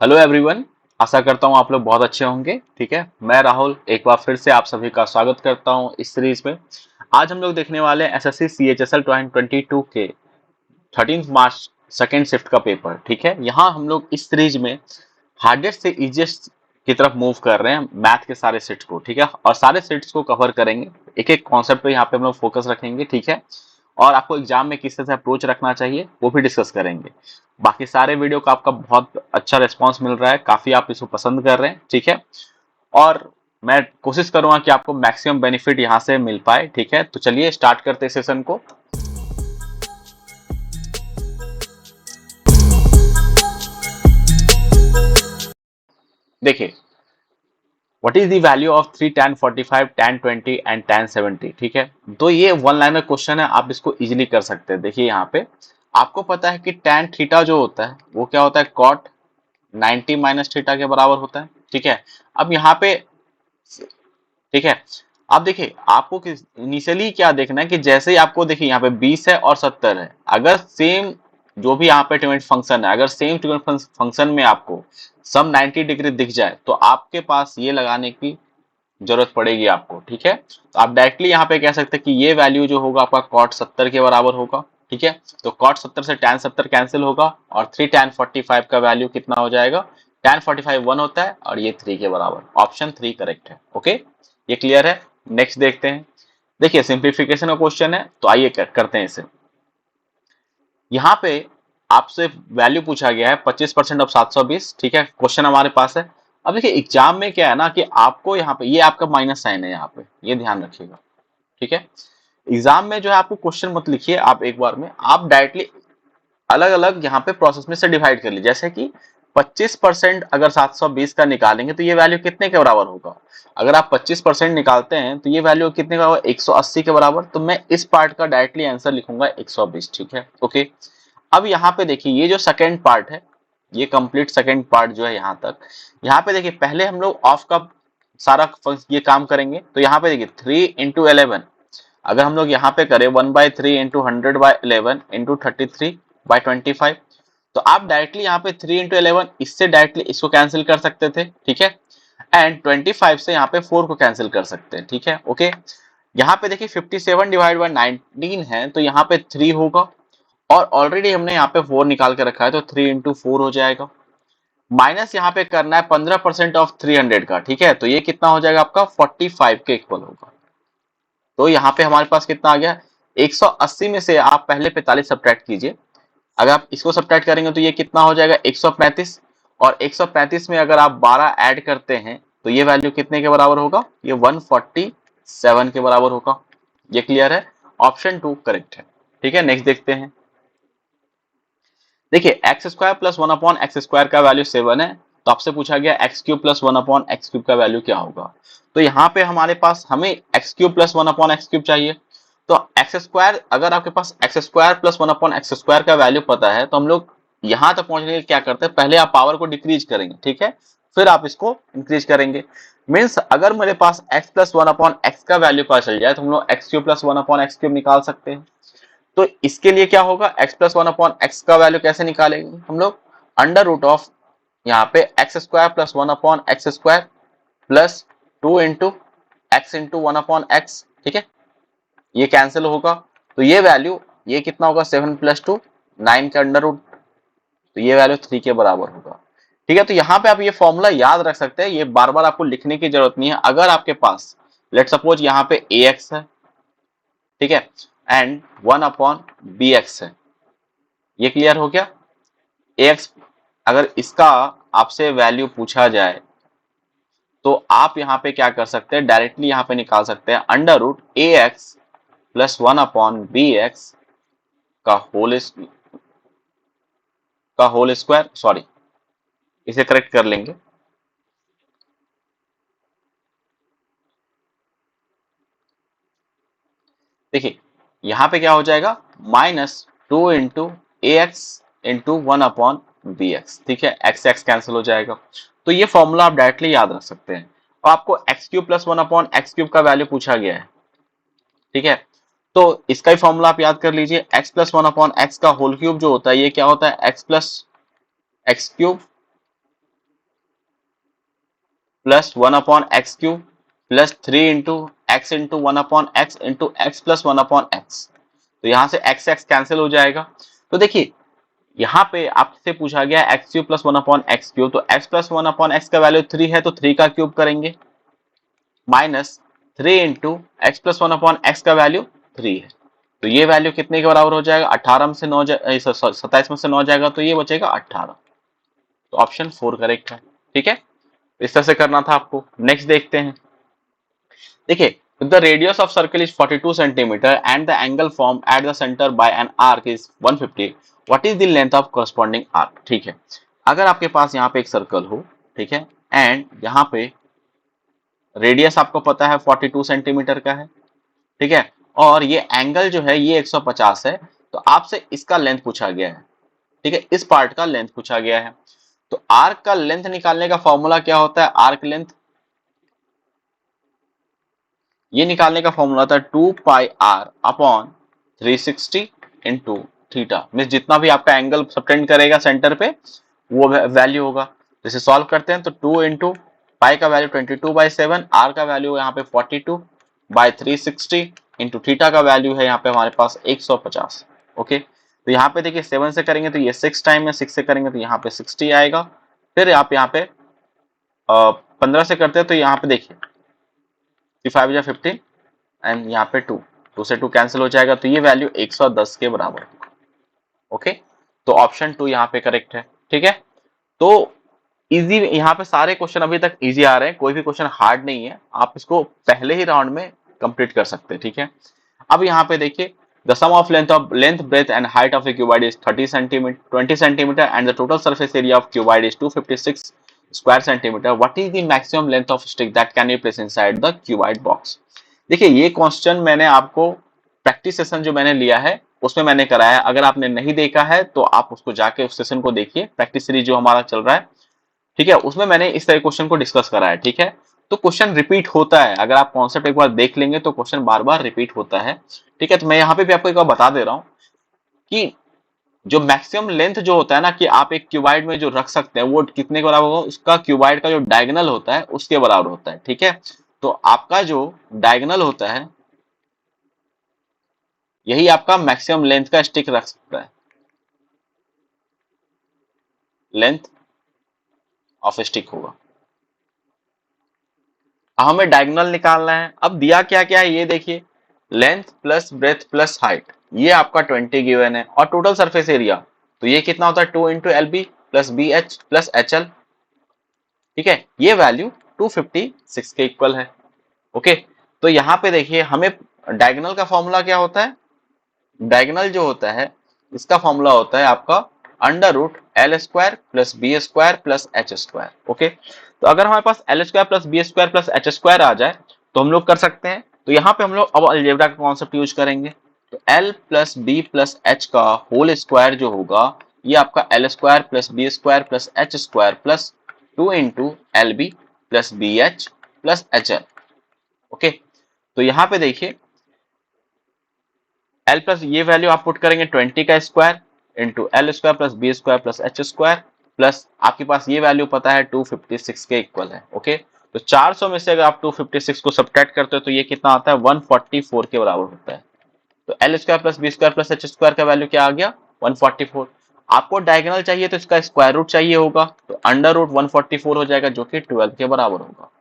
Hello everyone. आशा करता हूँ आप लोग बहुत अच्छे होंगे। ठीक है, मैं राहुल एक बार फिर से आप सभी का स्वागत करता हूँ इस सीरीज में। आज हम लोग देखने वाले हैं एसएससी सीएचएसएल 2022 के 13 मार्च सेकेंड शिफ्ट का पेपर। ठीक है, यहाँ हम लोग इस सीरीज में हार्डेस्ट से इजिएस्ट की तरफ मूव कर रहे हैं मैथ के सारे सेट्स को। ठीक है, और सारे सेट्स को कवर करेंगे, एक एक कॉन्सेप्ट पे यहाँ पे हम लोग फोकस रखेंगे। ठीक है, और आपको एग्जाम में किस तरह से अप्रोच रखना चाहिए वो भी डिस्कस करेंगे। बाकी सारे वीडियो का आपका बहुत अच्छा रिस्पांस मिल रहा है, काफी आप इसको पसंद कर रहे हैं। ठीक है, और मैं कोशिश करूंगा कि आपको मैक्सिमम बेनिफिट यहाँ से मिल पाए। ठीक है, तो चलिए स्टार्ट करते हैं सेशन को। देखिए, what is the value of 3 tan 45 tan 20 and tan 70। ठीक है, तो ये वन लाइनर क्वेश्चन है, आप इसको इजीली कर सकते हैं। देखिए यहाँ पे आपको पता है कि tan थीटा जो होता है वो क्या होता है, cot 90 माइनस थीटा के बराबर होता है। ठीक है, अब यहाँ पे ठीक है, अब देखिए आपको इनिशियली क्या देखना है कि जैसे ही आपको देखिए यहाँ पे 20 है और 70 है, अगर सेम जो भी यहाँ पे ट्वेंट फंक्शन है, अगर सेम ट्वेंट फंक्शन में आपको सम 90 डिग्री दिख जाए तो आपके पास ये लगाने की जरूरत पड़ेगी आपको। ठीक है, तो आप डायरेक्टली यहाँ पे कह सकते हैं कि ये वैल्यू जो होगा आपका cot 70 के बराबर होगा। ठीक है, तो cot 70 से tan 70 कैंसिल होगा और 3 tan 45 का वैल्यू कितना हो जाएगा, tan 45 1 होता है और ये 3 के बराबर, ऑप्शन 3 करेक्ट है। ओके, ये क्लियर है। नेक्स्ट देखते हैं। देखिए सिंप्लीफिकेशन का क्वेश्चन है, तो आइए करते हैं इसे। यहाँ पे आपसे वैल्यू पूछा गया है 25% ऑफ 720। ठीक है, क्वेश्चन हमारे पास है। अब देखिए एग्जाम में क्या है ना कि आपको यहाँ पे ये आपका माइनस साइन है, यहाँ पे ये ध्यान रखिएगा। ठीक है, एग्जाम में जो है आपको क्वेश्चन मत लिखिए आप एक बार में, आप डायरेक्टली अलग अलग यहाँ पे प्रोसेस में से डिवाइड कर लीजिए। जैसे कि 25% अगर 720 का निकालेंगे तो ये वैल्यू कितने के बराबर होगा। अगर आप 25% निकालते हैं तो ये वैल्यू कितने का होगा, 180 के बराबर। तो मैं इस पार्ट का डायरेक्टली आंसर लिखूंगा 120। ठीक है, ओके। अब यहाँ पे देखिए ये जो सेकेंड पार्ट है, ये कंप्लीट सेकेंड पार्ट जो है यहाँ तक, यहाँ पे देखिए पहले हम लोग ऑफ का सारा ये काम करेंगे। तो यहाँ पे देखिए 3 × 11, अगर हम लोग यहाँ पे करें 1/3 × 100/11 × 33/25, तो आप डायरेक्टली यहाँ पे 3 × 11 इससे डायरेक्टली इसको कैंसिल कर सकते थे। ठीक है, एंड 25 से यहाँ पे 4 को कैंसिल कर सकते हैं। ठीक है, ओके। यहाँ पे देखिए 57/19 है, तो यहाँ पे 3 होगा और ऑलरेडी हमने यहाँ पे 4 निकाल के रखा है, तो 3 × 4 हो जाएगा। माइनस यहाँ पे करना है 15% ऑफ 300 का। ठीक है, तो ये कितना हो जाएगा आपका 45 के इक्वल होगा। तो यहाँ पे हमारे पास कितना आ गया, 180 में से आप पहले 45 सब्ट्रैक्ट कीजिए। अगर आप इसको सब्ट्रैक्ट करेंगे तो ये कितना हो जाएगा 135, और 135 में अगर आप 12 ऐड करते हैं तो ये वैल्यू कितने के बराबर होगा, ये 147 के बराबर होगा। ये क्लियर है, ऑप्शन 2 करेक्ट है। ठीक है, नेक्स्ट देखते हैं। देखिए एक्स स्क्वायर प्लस 1/x² का वैल्यू 7 है, तो आपसे पूछा गया x³ प्लस 1/x³ का वैल्यू क्या होगा। तो यहाँ पे हमारे पास हमें x³ प्लस 1/x³ चाहिए। तो x², अगर आपके पास x² प्लस 1/x² का वैल्यू पता है तो हम लोग यहाँ तक पहुंचने के लिए क्या करते हैं, पहले आप पावर को डिक्रीज करेंगे। ठीक है, फिर आप इसको इंक्रीज करेंगे। मीन्स अगर मेरे पास x प्लस 1/x का वैल्यू पता चल जाए तो हम लोग x³ प्लस 1/x³ निकाल सकते हैं। तो इसके लिए क्या होगा, x प्लस 1/x का वैल्यू कैसे निकालेंगे हम लोग, अंडर रूट ऑफ यहाँ पे x² plus 1/x² plus 2 into x into 1/x। ठीक है, ये कैंसिल होगा, तो ये वैल्यू ये कितना होगा 7 + 2 9 का अंडर रूट, तो ये वैल्यू 3 के बराबर होगा। ठीक है, तो यहाँ पे आप ये फॉर्मूला याद रख सकते हैं, ये बार बार आपको लिखने की जरूरत नहीं है। अगर आपके पास लेट सपोज यहाँ पे ax है, ठीक है, एंड 1/bx है, ये क्लियर हो गया। ax अगर इसका आपसे वैल्यू पूछा जाए तो आप यहाँ पे क्या कर सकते हैं, डायरेक्टली यहाँ पे निकाल सकते हैं under root ax plus 1/bx का होल स्क्वायर, सॉरी इसे करेक्ट कर लेंगे। देखिए यहाँ पे क्या हो जाएगा, -2 इंटू ax इंटू 1/bx। ठीक है, x x कैंसिल हो जाएगा, तो ये फॉर्मूला आप डायरेक्टली याद रख सकते हैं। और आपको x³ प्लस 1/x³ का वैल्यू पूछा गया है। ठीक है, तो इसका ही फॉर्मूला आप याद कर लीजिए, x प्लस 1/x का होल क्यूब जो होता है ये क्या होता है, x plus x³ plus 1/x³ plus 3 × x × 1/x plus 1/x। तो यहाँ से x x कैंसिल हो जाएगा। तो देखिए यहाँ पे आपसे पूछा गया x³ प्लस 1/x³, तो x प्लस 1/x का वैल्यू 3 है तो 3 का क्यूब करेंगे, माइनस 3 × x प्लस 1/x का वैल्यू 3 है। तो ये वैल्यू कितने के बराबर हो जाएगा, 18 में से 9 27 में से 9 जाएगा तो ये बचेगा 18। तो ऑप्शन 4 करेक्ट है। ठीक है, इस तरह से करना था आपको। नेक्स्ट देखते हैं। देखिए, the radius of circle is 42 centimetre and the angle form at the centre by an arc is 150, what is the length of corresponding arc. ठीक है, अगर आपके पास यहाँ पे एक सर्कल हो, ठीक है, एंड यहाँ पे रेडियस आपको पता है 42 सेंटीमीटर का है, ठीक है, और ये एंगल जो है ये 150 है, तो आपसे इसका लेंथ पूछा गया है। ठीक है, इस पार्ट का लेंथ पूछा गया है। तो आर्क का लेंथ निकालने का फॉर्मूला क्या होता है, आर्क लेंथ, ये निकालने का फॉर्मूला था 2πr/360 इंटू थीटा। मीन जितना भी आपका एंगल सबटेंड करेगा सेंटर पे वो वैल्यू होगा। जैसे सॉल्व करते हैं तो 2 इंटू पाई का वैल्यू 22/7, आर का वैल्यू यहाँ पे 42/360 इंटू थीटा का वैल्यू है यहाँ पे हमारे पास 150। ओके, तो यहाँ पे देखिए 7 से करेंगे तो ये 6 टाइम है, 6 से करेंगे तो यहाँ पे 60 आएगा। फिर आप यहाँ पे 15 से करते हैं तो यहाँ पे देखिए 5 या 15 एंड यहाँ पे 2 से 2 कैंसिल हो जाएगा, तो ये वैल्यू 110 के बराबर होगा। ओके, तो ऑप्शन 2 यहाँ पे करेक्ट है। ठीक है, तो इजी, यहाँ पे सारे क्वेश्चन अभी तक इजी आ रहे हैं, कोई भी क्वेश्चन हार्ड नहीं है, आप इसको पहले ही राउंड में कंप्लीट कर सकते हैं। ठीक है, अब यहाँ पे देखिए the sum of length breadth and height of a cuboid is 30 centimetre 20 centimetre and the total surface area of cuboid is 256 square centimetre, what is the maximum length of stick that can be placed inside the cuboid box. देखिए ये question मैंने आपको practice session जो मैंने लिया है उसमें मैंने कराया है, अगर आपने नहीं देखा है तो आप उसको जाके उस सेशन को देखिए, प्रैक्टिस सीरीज जो हमारा चल रहा है। ठीक है, उसमें मैंने इस तरह क्वेश्चन को डिस्कस करा है। ठीक है, तो क्वेश्चन रिपीट होता है, अगर आप कॉन्सेप्ट एक बार देख लेंगे तो क्वेश्चन बार बार रिपीट होता है। ठीक है, तो मैं यहाँ पे भी आपको एक बार बता दे रहा हूँ कि जो मैक्सिमम लेंथ जो होता है ना कि आप एक क्यूबाइड में जो रख सकते हैं वो कितने के बराबर होगा, उसका क्यूबाइड का जो डायगोनल होता है उसके बराबर होता है। ठीक है, तो आपका जो डायगोनल होता है यही आपका मैक्सिमम लेंथ का स्टिक रख सकता है, लेंथ ऑफ स्टिक होगा। अब हमें डायगोनल निकालना है। अब दिया क्या क्या है ये देखिए, length plus breadth plus height, ये आपका 20 गिवन है, और टोटल सरफेस एरिया तो ये कितना होता है 2 into L B plus B H plus H L. ठीक है, ये वैल्यू 256 के इक्वल है। ओके, तो यहाँ पे देखिए हमें डायगोनल का फॉर्मूला क्या होता है, डायगोनल जो होता है इसका फॉर्मूला होता है आपका √L² plus B² plus H²। Okay, तो अगर हमारे पास L² plus B² plus H² आ जाए तो हम लोग कर सकते हैं। तो यहाँ पे हम लोग अब अलजेब्रा का कॉन्सेप्ट यूज करेंगे। तो L plus B plus H का होल स्क्वायर जो होगा ये आपका L² plus B² plus H² plus 2 into LB plus BH plus HL। Okay, तो यहाँ पे देखिए L प्लस ये वैल्यू आप पुट करेंगे 20 का square into L² plus B² plus H² plus आपके पास ये वैल्यू पता है 256 के इक्वल है। ओके, तो 400 में से अगर आप 256 को सब्ट्रैक्ट करते हो तो ये कितना आता है 144 के बराबर होता है। तो L² plus B² plus H² का वैल्यू क्या आ गया 144। आपको डायगोनल चाहिए तो इसका स्क्वायर रूट चाहिए होगा, तो √144 हो जाएगा जो कि 12 के बराबर होगा।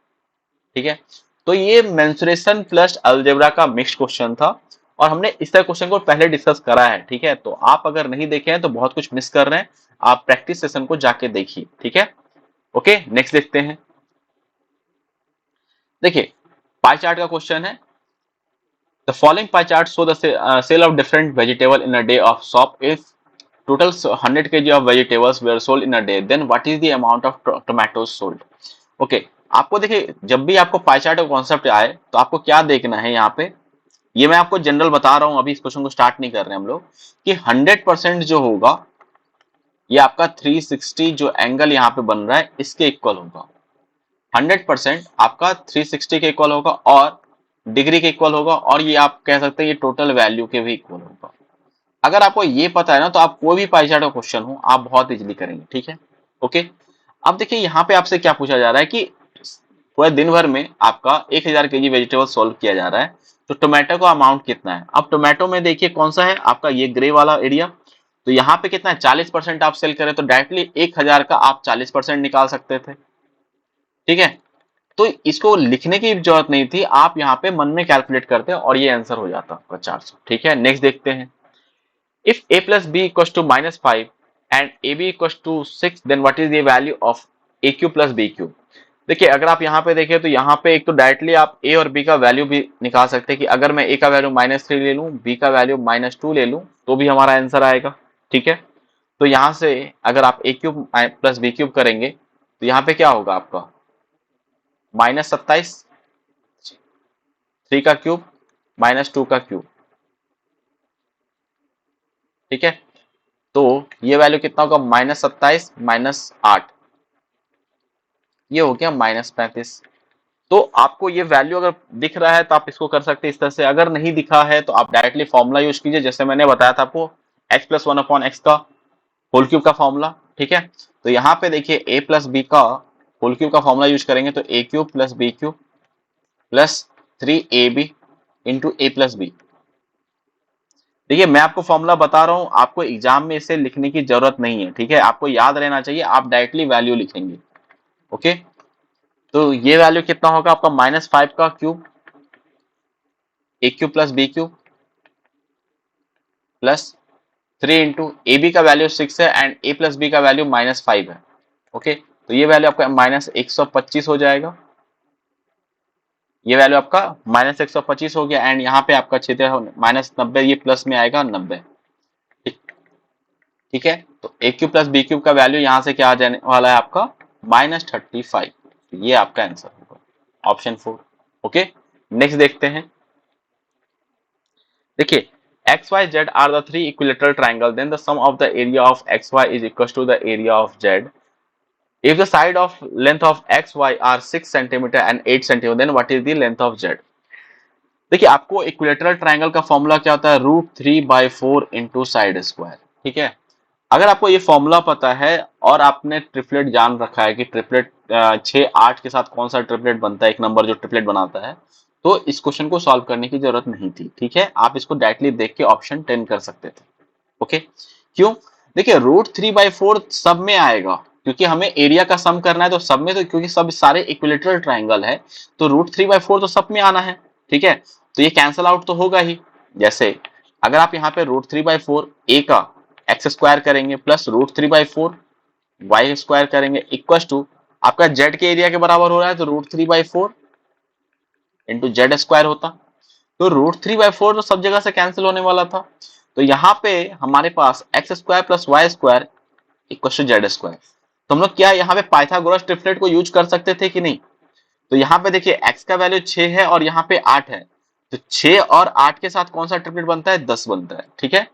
ठीक है, तो ये मेंसुरेशन प्लस अलजेब्रा का मिक्स क्वेश्चन था और हमने इस तरह क्वेश्चन को पहले डिस्कस करा है। ठीक है, तो आप अगर नहीं देखे हैं तो बहुत कुछ मिस कर रहे हैं, आप प्रैक्टिस सेशन को जाके देखिए। ठीक है, ओके, नेक्स्ट देखते हैं। देखिए पाई चार्ट का क्वेश्चन है, the following pie chart show the sale of different vegetable in a day of shop if total 100 kg of vegetables were sold in a day, then what is the amount of tomatoes sold? Okay, आपको देखिए जब भी आपको पाई chart का concept आए तो आपको क्या देखना है यहाँ पे, ये मैं आपको जनरल बता रहा हूं, अभी इस क्वेश्चन को स्टार्ट नहीं कर रहे हैं हम लोग, कि 100% जो होगा ये आपका 360 जो एंगल यहाँ पे बन रहा है इसके इक्वल होगा। 100% आपका 360 के इक्वल होगा और डिग्री के इक्वल होगा, और ये आप कह सकते हैं ये टोटल वैल्यू के भी इक्वल होगा। अगर आपको ये पता है ना तो आप कोई भी पाई चार्ट का क्वेश्चन हो आप बहुत इजीली करेंगे। ठीक है, ओके, अब देखिए यहाँ पे आपसे क्या पूछा जा रहा है कि पूरे दिन भर में आपका 1000 केजी वेजिटेबल सोल्व किया जा रहा है, तो टोमेटो का अमाउंट कितना है। अब टोमेटो में देखिए कौन सा है आपका, ये ग्रे वाला एरिया, तो यहाँ पे कितना है 40% आप सेल करें तो डायरेक्टली 1000 का आप 40% निकाल सकते थे, ठीक है। तो इसको लिखने की जरूरत नहीं थी, आप यहाँ पे मन में कैलकुलेट करते और ये आंसर हो जाता आपका 400, ठीक है। नेक्स्ट देखते हैं, if a plus b equals to -5 and ab equals to 6 then what is the value of aq plus bq। देखिए अगर आप यहाँ पे देखें तो यहाँ पे एक तो डायरेक्टली आप a और b का वैल्यू भी निकाल सकते हैं कि अगर मैं a का वैल्यू -3 ले लूं, b का वैल्यू -2 ले लूं तो भी हमारा आंसर आएगा, ठीक है। तो यहाँ से अगर आप a cube plus b cube करेंगे तो यहाँ पे क्या होगा आपका -27, 3 का क्यूब -2 का क्यूब, ठीक है। तो ये वैल्यू कितना होगा -27 -8, ये हो गया -35। तो आपको ये वैल्यू अगर दिख रहा है तो आप इसको कर सकते हैं इस तरह से, अगर नहीं दिखा है तो आप डायरेक्टली फॉर्मूला यूज कीजिए, जैसे मैंने बताया था आपको x प्लस 1/x का होल क्यूब का फॉर्मूला, ठीक है। तो यहाँ पे देखिए a प्लस बी का होल क्यूब का फॉर्मूला यूज करेंगे तो a cube plus B cube plus 3ab into a plus B. देखिए मैं आपको फॉर्मूला बता रहा हूं, आपको एग्जाम में इसे लिखने की जरूरत नहीं है, ठीक है। आपको याद रहना चाहिए, आप डायरेक्टली वैल्यू लिखेंगे, ओके। तो ये वैल्यू कितना होगा आपका -5 का cube, A cube plus B cube plus 3 into A B का वैल्यू 6 है एंड ए प्लस बी का वैल्यू -5 है, ओके। तो ये वैल्यू आपका -125 हो जाएगा, ये वैल्यू आपका -125 हो गया एंड यहाँ पे आपका क्षेत्र -90, ये प्लस में आएगा 90, ठीक है। तो ए क्यूब प्लस बी क्यूब का वैल्यू यहाँ से क्या आ जाने वाला है आपका -35, ये आपका आंसर होगा ऑप्शन 4, ओके। नेक्स्ट देखते हैं, देखिए X Y Z are the three equilateral triangle then the sum of the area of X Y is equal to the area of Z if the side of length of X Y are 6 centimetre and 8 centimetre then what is the length of Z. देखिए आपको equilateral triangle का formula क्या होता है, √3/4 into side square, ठीक है। अगर आपको ये फॉर्मूला पता है और आपने ट्रिपलेट जान रखा है कि ट्रिपलेट 6 8 के साथ कौन सा ट्रिपलेट बनता है, एक नंबर जो ट्रिपलेट बनाता है, तो इस क्वेश्चन को सॉल्व करने की जरूरत नहीं थी, ठीक है। आप इसको डायरेक्टली देख के ऑप्शन 10 कर सकते थे, ओके। क्यों, देखिए √3/4 सब में आएगा क्योंकि हमें एरिया का सम करना है, तो सब में, तो क्योंकि सब सारे इक्विलेटरल ट्राइंगल है तो √3/4 तो सब में आना है, ठीक है। तो ये कैंसल आउट तो होगा ही, जैसे अगर आप यहाँ पे √3/4 ए का एक्स स्क्वायर करेंगे प्लस √3/4 वाई स्क्वायर करेंगे इक्वल टू आपका जेड के एरिया के बराबर हो रहा है, तो √3/4 इंटू जेड स्क्वायर होता। तो √3/4 तो सब जगह से कैंसिल होने वाला था, तो यहाँ पे हमारे पास x square plus y square equal to z square. तो हम लोग क्या यहाँ पे पाइथागोरस ट्रिपलेट को यूज कर सकते थे कि नहीं। तो यहाँ पे देखिए x का वैल्यू 6 है और यहाँ पे 8 है, तो 6 और 8 के साथ कौन सा ट्रिपलेट बनता है, 10 बनता है, ठीक है।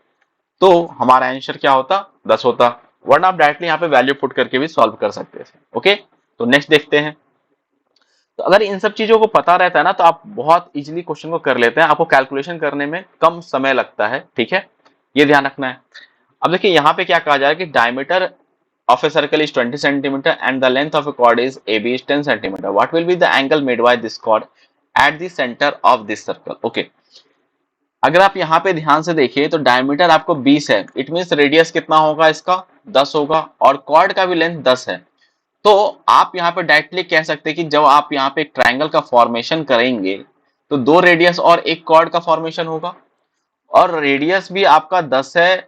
तो हमारा आंसर क्या होता, 10 होता, वरना आप डायरेक्टली यहाँ पे वैल्यू पुट करके भी सॉल्व कर सकते थे, ओके। तो नेक्स्ट देखते हैं, तो अगर इन सब चीजों को पता रहता है ना तो आप बहुत इजीली क्वेश्चन को कर लेते हैं, आपको कैलकुलेशन करने में कम समय लगता है, ठीक है, ये ध्यान रखना है। अब देखिए यहाँ पे क्या कहा जा रहा है कि diameter of a circle is 20 centimeter and the length of a chord is AB is 10 centimeter. What will be the angle made by this chord at the center of this circle? Okay. अगर आप यहाँ पे ध्यान से देखिए तो diameter आपको 20 है, इट मीन्स रेडियस कितना होगा इसका 10 होगा और कॉर्ड का भी लेंथ 10 है। तो आप यहाँ पे डायरेक्टली कह सकते हैं कि जब आप यहाँ पे एक ट्राइंगल का फॉर्मेशन करेंगे तो 2 रेडियस और एक कॉर्ड का फॉर्मेशन होगा और रेडियस भी आपका 10 है,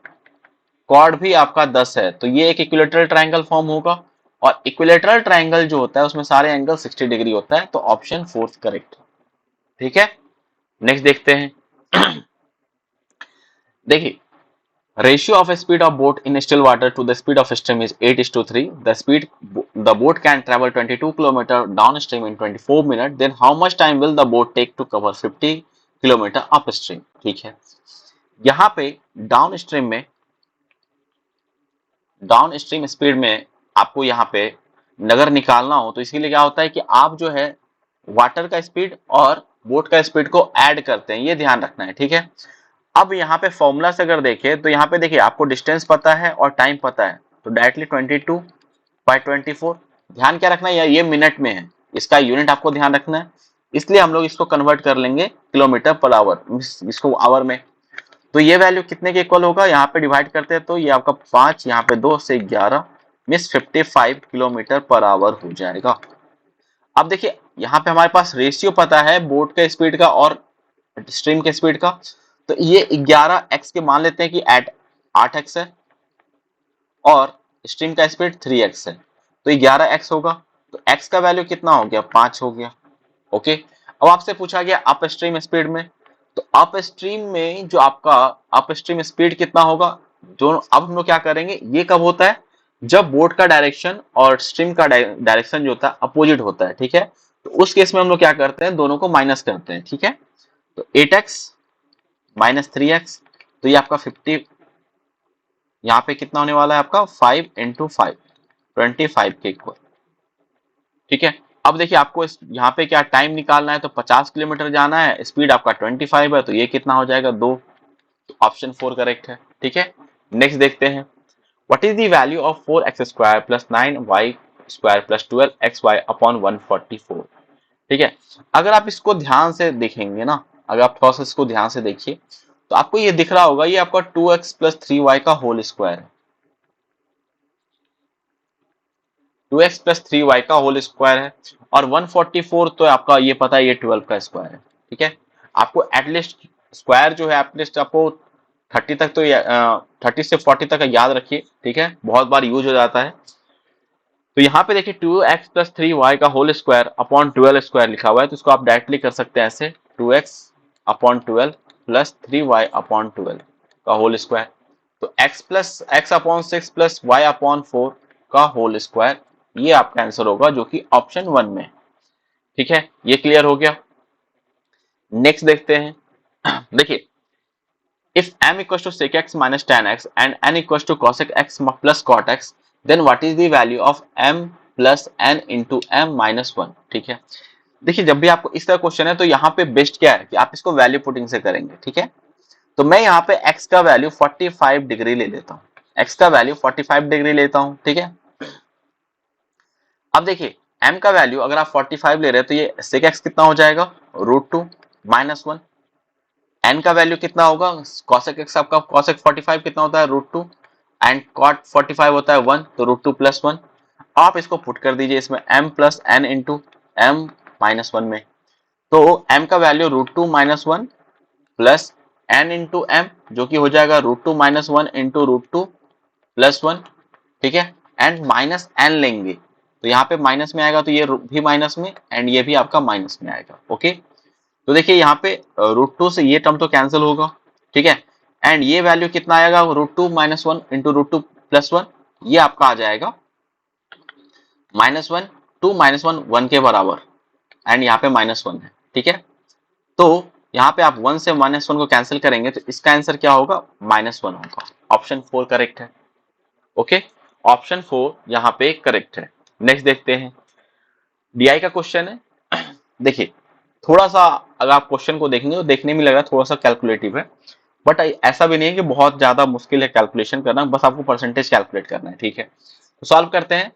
कॉर्ड भी आपका 10 है, तो ये एक इक्विलेटरल ट्राइंगल फॉर्म होगा और इक्विलेटरल ट्राइंगल जो होता है उसमें सारे एंगल 60 डिग्री होता है, तो ऑप्शन 4 करेक्ट, ठीक है। नेक्स्ट देखते हैं देखिए ratio of speed of boat in still water to the speed of stream is 8:3। The boat can travel 22 kilometre downstream in 24 minute, then how much time will the boat take to cover 50 kilometre upstream, ठीक है। यहाँ पे down stream speed में आपको यहाँ पे नगर निकालना हो तो इसके लिए क्या होता है कि आप जो है वाटर का स्पीड और बोट का स्पीड को ऐड करते हैं, ये ध्यान रखना है, ठीक है। अब यहाँ पे फॉर्मूला से अगर देखें तो यहाँ पे देखिए आपको डिस्टेंस पता है और टाइम पता है, तो डायरेक्टली 22/24, ध्यान क्या रखना है ये मिनट में है, इसका यूनिट आपको ध्यान रखना है, इसलिए हम लोग इसको कन्वर्ट कर लेंगे किलोमीटर पर आवर, इसको आवर में। तो ये वैल्यू कितने के इक्वल होगा, यहाँ पे डिवाइड करते हैं तो ये आपका 5, यहाँ पे 2 से 11 मीन्स 55 किलोमीटर पर आवर हो जाएगा। अब देखिए यहाँ पे हमारे पास रेशियो पता है बोट के स्पीड का और स्ट्रीम के स्पीड का, तो ये 11x के मान लेते हैं कि एट 8x है और स्ट्रीम का स्पीड 3x है, तो 11x होगा। तो x का वैल्यू कितना हो गया, 5 हो गया। ओके, अब आपसे पूछा गया अप स्ट्रीम स्पीड में, तो अप स्ट्रीम में जो आपका अप स्ट्रीम स्पीड कितना होगा, जो अब हम लोग क्या करेंगे, ये कब होता है, जब बोट का डायरेक्शन और स्ट्रीम का डायरेक्शन जो होता है अपोजिट होता है, ठीक है। तो उस केस में हम लोग क्या करते हैं, दोनों को माइनस करते हैं, ठीक है। तो 8x माइनस 3x, तो ये आपका 50, यहाँ पे कितना होने वाला है आपका 5 इंटू 5, 25 के इक्वल, ठीक है। अब देखिए आपको यहाँ पे क्या टाइम निकालना है, तो 50 किलोमीटर जाना है, स्पीड आपका 25 है, तो ये कितना हो जाएगा 2, तो ऑप्शन 4 करेक्ट है, ठीक है। नेक्स्ट देखते हैं, what is the value of 4x square plus 9y square plus 12xy upon 144, ठीक है। अगर आप इसको ध्यान से देखेंगे ना, अगर आप थोड़ा सा इसको ध्यान से देखिए तो आपको ये दिख रहा होगा, ये आपका 2x प्लस 3y का होल स्क्वायर है, 2x प्लस 3y का होल स्क्वायर है, और 144 तो आपका ये पता है ये 12 का स्क्वायर है, ठीक है। आपको एटलीस्ट स्क्वायर जो है एटलीस्ट आपको 30 तक तो 30 से 40 तक याद रखिए, ठीक है, बहुत बार यूज हो जाता है। तो यहाँ पे देखिए 2x प्लस 3y का होल स्क्वायर अपॉन 12 स्क्वायर लिखा हुआ है, तो इसको आप डायरेक्टली कर सकते हैं ऐसे, 2x upon 12 plus 3y upon 12 का होल स्क्वायर, तो x plus x upon 6 plus y upon 4 का होल स्क्वायर, ये आपका आंसर होगा जो कि ऑप्शन 1 में, ठीक है। ये क्लियर हो गया। नेक्स्ट देखते हैं देखिए, if m equals to sec x minus tan x and n equals to cosec x plus cot x, then what is the value of m plus n into m minus 1, ठीक है। देखिए जब भी आपको इस तरह क्वेश्चन है तो यहाँ पे बेस्ट क्या है कि आप इसको वैल्यू पुटिंग से करेंगे, ठीक है। तो मैं यहाँ पे x का वैल्यू 45 डिग्री ले लेता हूँ, x का वैल्यू 45 डिग्री लेता हूँ, ठीक है। अब देखिए m का वैल्यू अगर आप 45 ले रहे हैं तो ये sec x कितना हो जाएगा, √2 माइनस 1, n का वैल्यू कितना होगा, cosec x आपका cosec 45 कितना होता है √2 एंड cot 45 होता है 1, तो √2 प्लस 1, आप इसको पुट कर दीजिए इसमें m plus n into m minus 1 में, तो m का value √2 minus 1 plus n into m जो कि हो जाएगा √2 माइनस 1 इंटू √2 प्लस 1, ठीक है, एंड माइनस n लेंगे तो यहाँ पे माइनस में आएगा, तो ये भी माइनस में एंड ये भी आपका माइनस में आएगा। ओके, तो देखिए यहाँ पे √2 से ये टर्म तो कैंसिल होगा, ठीक है, एंड ये वैल्यू कितना आएगा, √2 माइनस 1 इंटू √2 प्लस 1, ये आपका आ जाएगा -1, 2 माइनस 1 1 के बराबर, एंड यहाँ पे -1 है, ठीक है। तो यहाँ पे आप 1 से -1 को कैंसिल करेंगे तो इसका आंसर क्या होगा, -1 होगा। ऑप्शन 4 करेक्ट है। ओके, ऑप्शन 4 यहाँ पे करेक्ट है। नेक्स्ट देखते हैं, डीआई का क्वेश्चन है देखिए थोड़ा सा अगर आप क्वेश्चन को देखेंगे तो देखने में लग रहा है थोड़ा सा कैलकुलेटिव है, बट ऐसा भी नहीं है कि बहुत ज्यादा मुश्किल है कैलकुलेशन करना, बस आपको परसेंटेज कैलकुलेट करना है, ठीक है। तो सॉल्व करते हैं।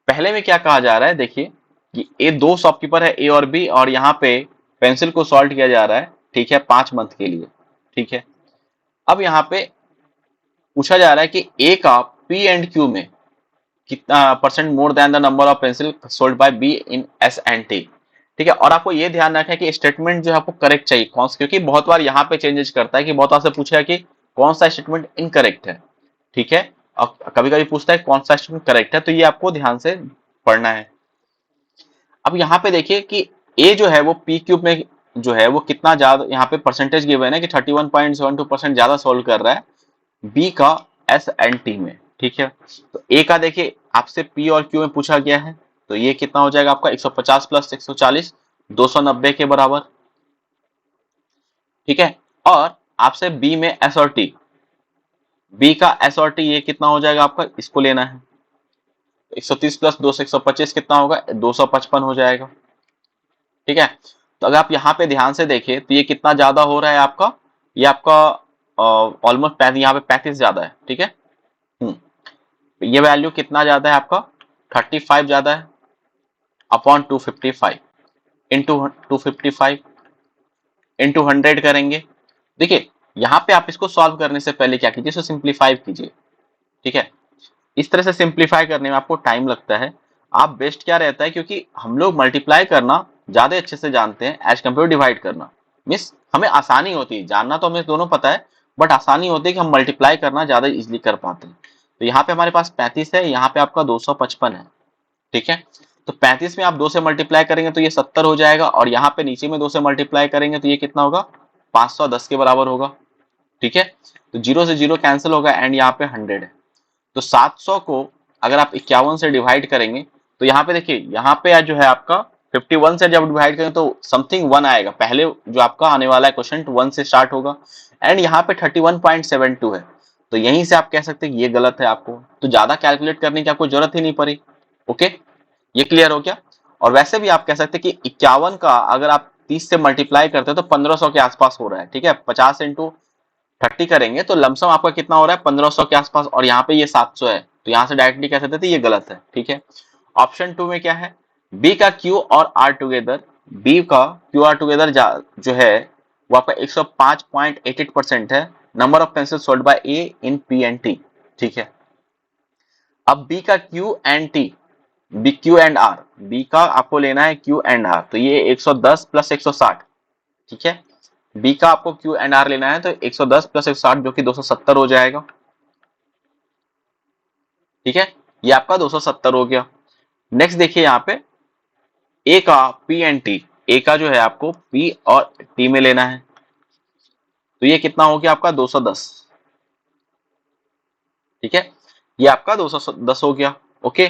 पहले में क्या कहा जा रहा है, देखिए कि ए दो शॉपकीपर है, ए और बी, और यहाँ पे पेंसिल को सॉल्व किया जा रहा है, ठीक है, 5 मंथ के लिए, ठीक है। अब यहाँ पे पूछा जा रहा है कि ए का पी एंड क्यू में कितना percent more than the number of pencil sold by B in S and T, ठीक है। और आपको ये ध्यान रखना है कि स्टेटमेंट जो है आपको करेक्ट चाहिए, कौन सा, क्योंकि बहुत बार यहाँ पे चेंजेस करता है कि बहुत बार से पूछेगा कि कौन सा स्टेटमेंट इनकरेक्ट है, ठीक है, और कभी कभी पूछता है कौन सा स्टेटमेंट करेक्ट है, तो ये आपको ध्यान से पढ़ना है। अब यहाँ पे देखिए कि ए जो है वो पी क्यूब में जो है वो कितना ज्यादा, यहाँ पे परसेंटेज गिवन है कि 31.72% ज्यादा सोल्व कर रहा है बी का एस एंड टी में, ठीक है। तो ए का देखिए आपसे पी और क्यू में पूछा गया है, तो ये कितना हो जाएगा आपका 150 प्लस 140 290 के बराबर, ठीक है। और आपसे बी में एस और टी, बी का एस और टी ये कितना हो जाएगा आपका, इसको लेना है, 130 प्लस 2 125 कितना होगा, 255 हो जाएगा, ठीक है। तो अगर आप यहाँ पे ध्यान से देखें तो ये कितना ज्यादा हो रहा है आपका, ये आपका ऑलमोस्ट यहाँ पे 35 ज्यादा है, ठीक है। ये वैल्यू कितना ज्यादा है आपका, 35 ज्यादा है, अपॉन 255 इंटू 255 इंटू 100 करेंगे। देखिए यहाँ पे आप इसको सॉल्व करने से पहले क्या कीजिए, इसको सिंप्लीफाई कीजिए। ठीक है, इस तरह से सिंप्लीफाई करने में आपको टाइम लगता है। आप बेस्ट क्या रहता है, क्योंकि हम लोग मल्टीप्लाई करना ज्यादा अच्छे से जानते हैं एज कम्पेयर डिवाइड करना। मीन्स हमें आसानी होती है, जानना तो हमें दोनों पता है, बट आसानी होती है कि हम मल्टीप्लाई करना ज्यादा इजिली कर पाते हैं। तो यहाँ पे हमारे पास 35 है, यहाँ पे आपका 255 है। ठीक है, तो 35 में आप 2 से मल्टीप्लाई करेंगे तो ये 70 हो जाएगा, और यहाँ पे नीचे में 2 से मल्टीप्लाई करेंगे तो ये कितना होगा, 510 के बराबर होगा। ठीक है, तो जीरो से जीरो कैंसिल होगा एंड यहाँ पे 100 है। तो 700 को अगर आप 51 से डिवाइड करेंगे तो यहाँ पे देखिए, यहाँ पे जो है आपका 51 से जब डिवाइड करेंगे तो समथिंग 1 आएगा। पहले जो आपका आने वाला है क्वेश्चन 1 से स्टार्ट होगा, एंड यहाँ पे 31.72 है। तो यहीं से आप कह सकते हैं कि ये गलत है, आपको तो ज्यादा कैलकुलेट करने की आपको जरूरत ही नहीं पड़ी। ओके, ये क्लियर हो गया। और वैसे भी आप कह सकते हैं कि 51 का अगर आप 30 से मल्टीप्लाई करते हैं तो 1500 के आसपास हो रहा है। ठीक है, 50 इंटू 30 करेंगे तो लमसम आपका कितना हो रहा है, 1500 के आसपास, और यहाँ पे ये 700 है, तो यहाँ से डायरेक्टली कह सकते थे ये गलत है। ठीक है, ऑप्शन 2 में क्या है, बी का क्यू और आर टुगेदर, बी का क्यू आर टुगेदर जो है वो आपका 105.88% है। Number of pencil sold by A in P and T. ठीक है, अब बी का Q and T, B Q and R, B का आपको लेना है क्यू एंड आर, तो ये 110 प्लस 160। ठीक है, बी का आपको क्यू एंड आर लेना है तो 110 प्लस 160 जो कि 270 हो जाएगा। ठीक है, ये आपका 270 हो गया। नेक्स्ट देखिए यहाँ पे ए का पी एंड टी, ए का जो है आपको पी और टी में लेना है, तो ये कितना हो गया आपका 210। ठीक है, ये आपका 210 हो गया। ओके,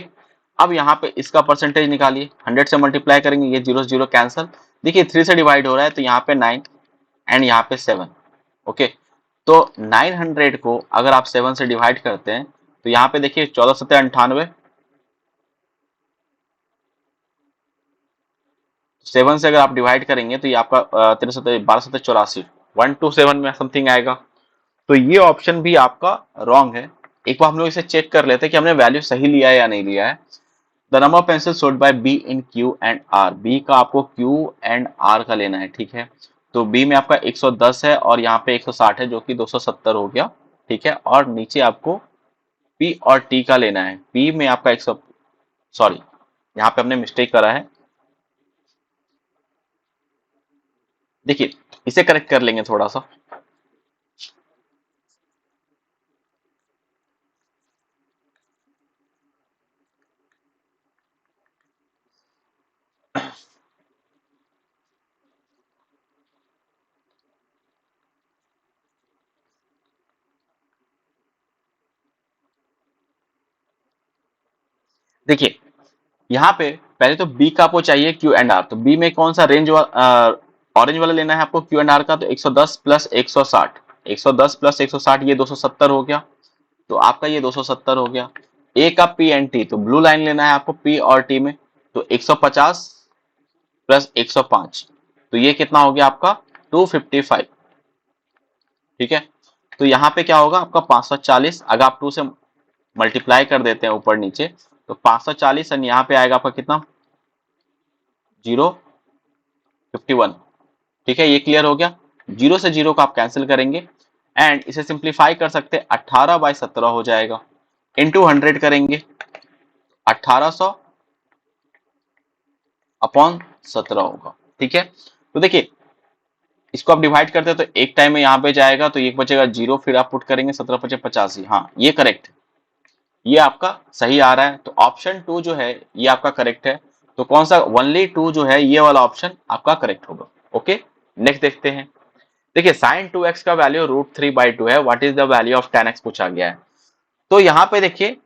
अब यहाँ पे इसका परसेंटेज निकालिए, 100 से मल्टीप्लाई करेंगे, ये जीरो जीरो कैंसल। देखिए 3 से डिवाइड हो रहा है तो यहाँ पे 9 एंड यहाँ पे 7। ओके, तो 900 को अगर आप 7 से डिवाइड करते हैं तो यहाँ पे देखिए 1498, 7 से अगर आप डिवाइड करेंगे तो ये आपका 1284, 127 में समथिंग आएगा। तो ये ऑप्शन भी आपका रॉन्ग है। एक बार हम लोग इसे चेक कर लेते हैं कि हमने वैल्यू सही लिया है या नहीं लिया है। The number of pencil sold by B in Q and R, B का आपको क्यू एंड आर का लेना है। ठीक है, तो बी में आपका 110 है और यहाँ पे 160 है जो कि 270 हो गया। ठीक है, और नीचे आपको पी और टी का लेना है। पी में आपका 100, सॉरी यहाँ पे हमने मिस्टेक करा है। देखिए इसे करेक्ट कर लेंगे थोड़ा सा। देखिए यहाँ पे पहले तो बी का आपको चाहिए क्यू एंड आर, तो बी में कौन सा रेंज ऑरेंज वाला लेना है आपको क्यू एंड आर का, तो 110 प्लस 160, 110 प्लस 160 ये 270 हो गया, तो आपका ये 270 हो गया। ए का पी एंड टी, तो ब्लू लाइन लेना है आपको पी और टी में, तो 150 प्लस 105, तो ये कितना हो गया आपका 255। ठीक है, तो यहाँ पे क्या होगा आपका 540, अगर आप 2 से मल्टीप्लाई कर देते हैं ऊपर नीचे तो 540, और यहाँ पे आएगा आपका कितना 051। ठीक है, ये क्लियर हो गया। जीरो से जीरो को आप कैंसिल करेंगे एंड इसे सिंप्लीफाई कर सकते हैं, 18/17 हो जाएगा, इंटू 100 करेंगे, 1800 अपॉन 17 होगा। ठीक है, तो देखिए इसको आप डिवाइड करते हैं तो एक टाइम में यहाँ पे जाएगा तो एक बचेगा जीरो, फिर आप पुट करेंगे 17×5 = 85। हाँ ये करेक्ट है, ये आपका सही आ रहा है। तो ऑप्शन 2 जो है ये आपका करेक्ट है। तो कौन सा, ओनली 2 जो है ये वाला ऑप्शन आपका करेक्ट होगा। ओके, नेक्स्ट देखते हैं। देखिए साइन 2x का वैल्यू √3/2 है, what is the value of tan x पूछा गया है। तो यहाँ पे देखिए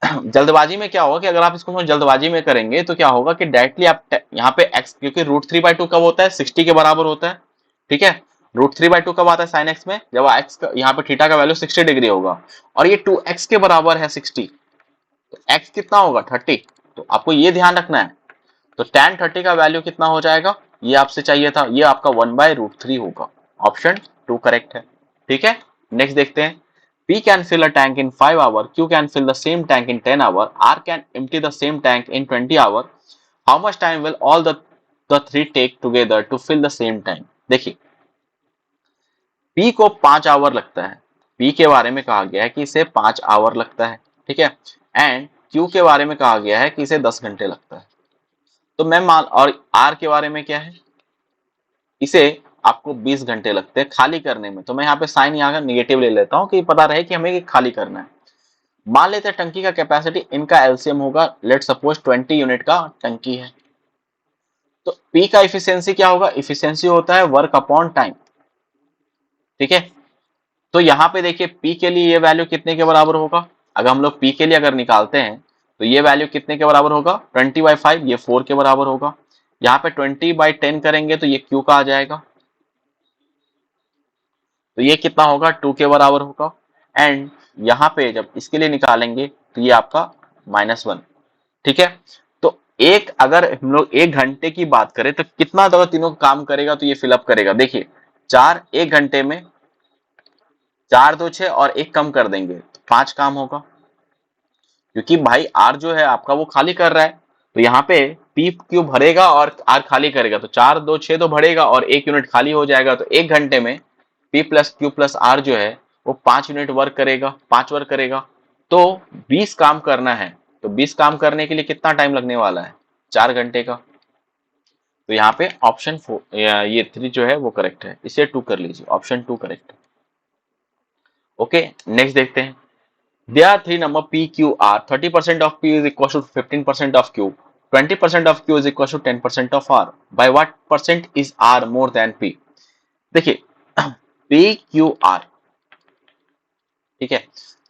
जल्दबाजी में क्या होगा कि अगर आप इसको जल्दबाजी में करेंगे तो क्या होगा कि डायरेक्टली आप यहाँ पे x, क्योंकि √3/2 कब होता है, 60 के बराबर होता है। ठीक है, √3/2 कब आता है साइन x में, जब x का यहाँ पे थीटा का वैल्यू 60 डिग्री होगा, और ये 2x के बराबर है 60, तो x कितना होगा 30, तो आपको ये ध्यान रखना है। तो tan 30 का वैल्यू कितना हो जाएगा, ये आपसे चाहिए था, ये आपका 1/√3 होगा। ऑप्शन 2 करेक्ट है। ठीक है, नेक्स्ट देखते हैं। P can fill a tank in 5 hours, Q can fill the same tank in 10 hours, R can empty the same tank in 20 hours, how much time will all the three take together to fill the same time. देखिए P को 5 our लगता है, P के बारे में कहा गया है कि इसे 5 आवर लगता है, ठीक है। एंड क्यू के बारे में कहा गया है कि इसे 10 घंटे लगता है। तो मैं मान, और आर के बारे में क्या है, इसे आपको 20 घंटे लगते हैं खाली करने में। तो मैं यहाँ पे साइन यहाँ का निगेटिव ले लेता हूँ कि पता रहे कि हमें ये खाली करना है। मान लेते हैं टंकी का कैपेसिटी, इनका एलसीएम होगा, लेट सपोज 20 यूनिट का टंकी है। तो पी का इफिशियंसी क्या होगा, इफिशियंसी होता है वर्क अपॉन टाइम, ठीक है। तो यहाँ पे देखिए पी के लिए ये वैल्यू कितने के बराबर होगा, अगर हम लोग पी के लिए अगर निकालते हैं तो ये वैल्यू कितने के बराबर होगा, 20/5, ये 4 के बराबर होगा। यहाँ पे 20/10 करेंगे तो ये क्यू का आ जाएगा, तो ये कितना होगा, 2 के बराबर होगा। एंड यहाँ पे जब इसके लिए निकालेंगे तो ये आपका -1, ठीक है। तो एक, अगर हम लोग 1 घंटे की बात करें तो कितना अगर तीनों काम करेगा तो ये फिलअप करेगा। देखिए 4 1 घंटे में, 4 2 6 और एक कम कर देंगे तो 5 काम होगा, क्योंकि भाई आर जो है आपका वो खाली कर रहा है। तो यहाँ पे पी क्यू भरेगा और आर खाली करेगा, तो 4 2 6 तो भरेगा और 1 यूनिट खाली हो जाएगा। तो 1 घंटे में P plus Q plus R जो है वो 5 यूनिट वर्क करेगा, 5 वर्क करेगा। तो 20 काम करना है, तो 20 काम करने के लिए कितना टाइम लगने वाला है, 4 घंटे का। तो यहाँ पे ऑप्शन 4, ये 3 जो है वो करेक्ट है, इसे 2 कर लीजिए, ऑप्शन 2 करेक्ट है। ओके, नेक्स्ट देखते हैं। There are three number P, Q, R. 30% of P is equal to 15% of Q. 20% of Q is equal to 10% of R. By what percent is R more than P? देखिए P, Q, R, ठीक है।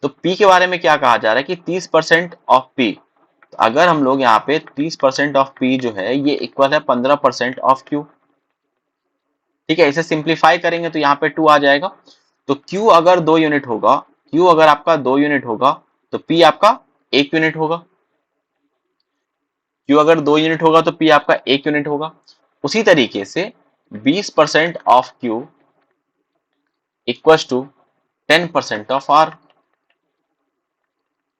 तो P के बारे में क्या कहा जा रहा है कि 30% ऑफ P। तो अगर हम लोग यहाँ पे 30% ऑफ P जो है ये इक्वल है 15% ऑफ Q, ठीक है। इसे सिंप्लीफाई करेंगे तो यहाँ पे 2 आ जाएगा। तो Q अगर 2 यूनिट होगा, Q अगर आपका 2 यूनिट होगा तो P आपका 1 यूनिट होगा। Q अगर 2 यूनिट होगा तो P आपका 1 यूनिट होगा। उसी तरीके से 20% of Q equals to 10% of R,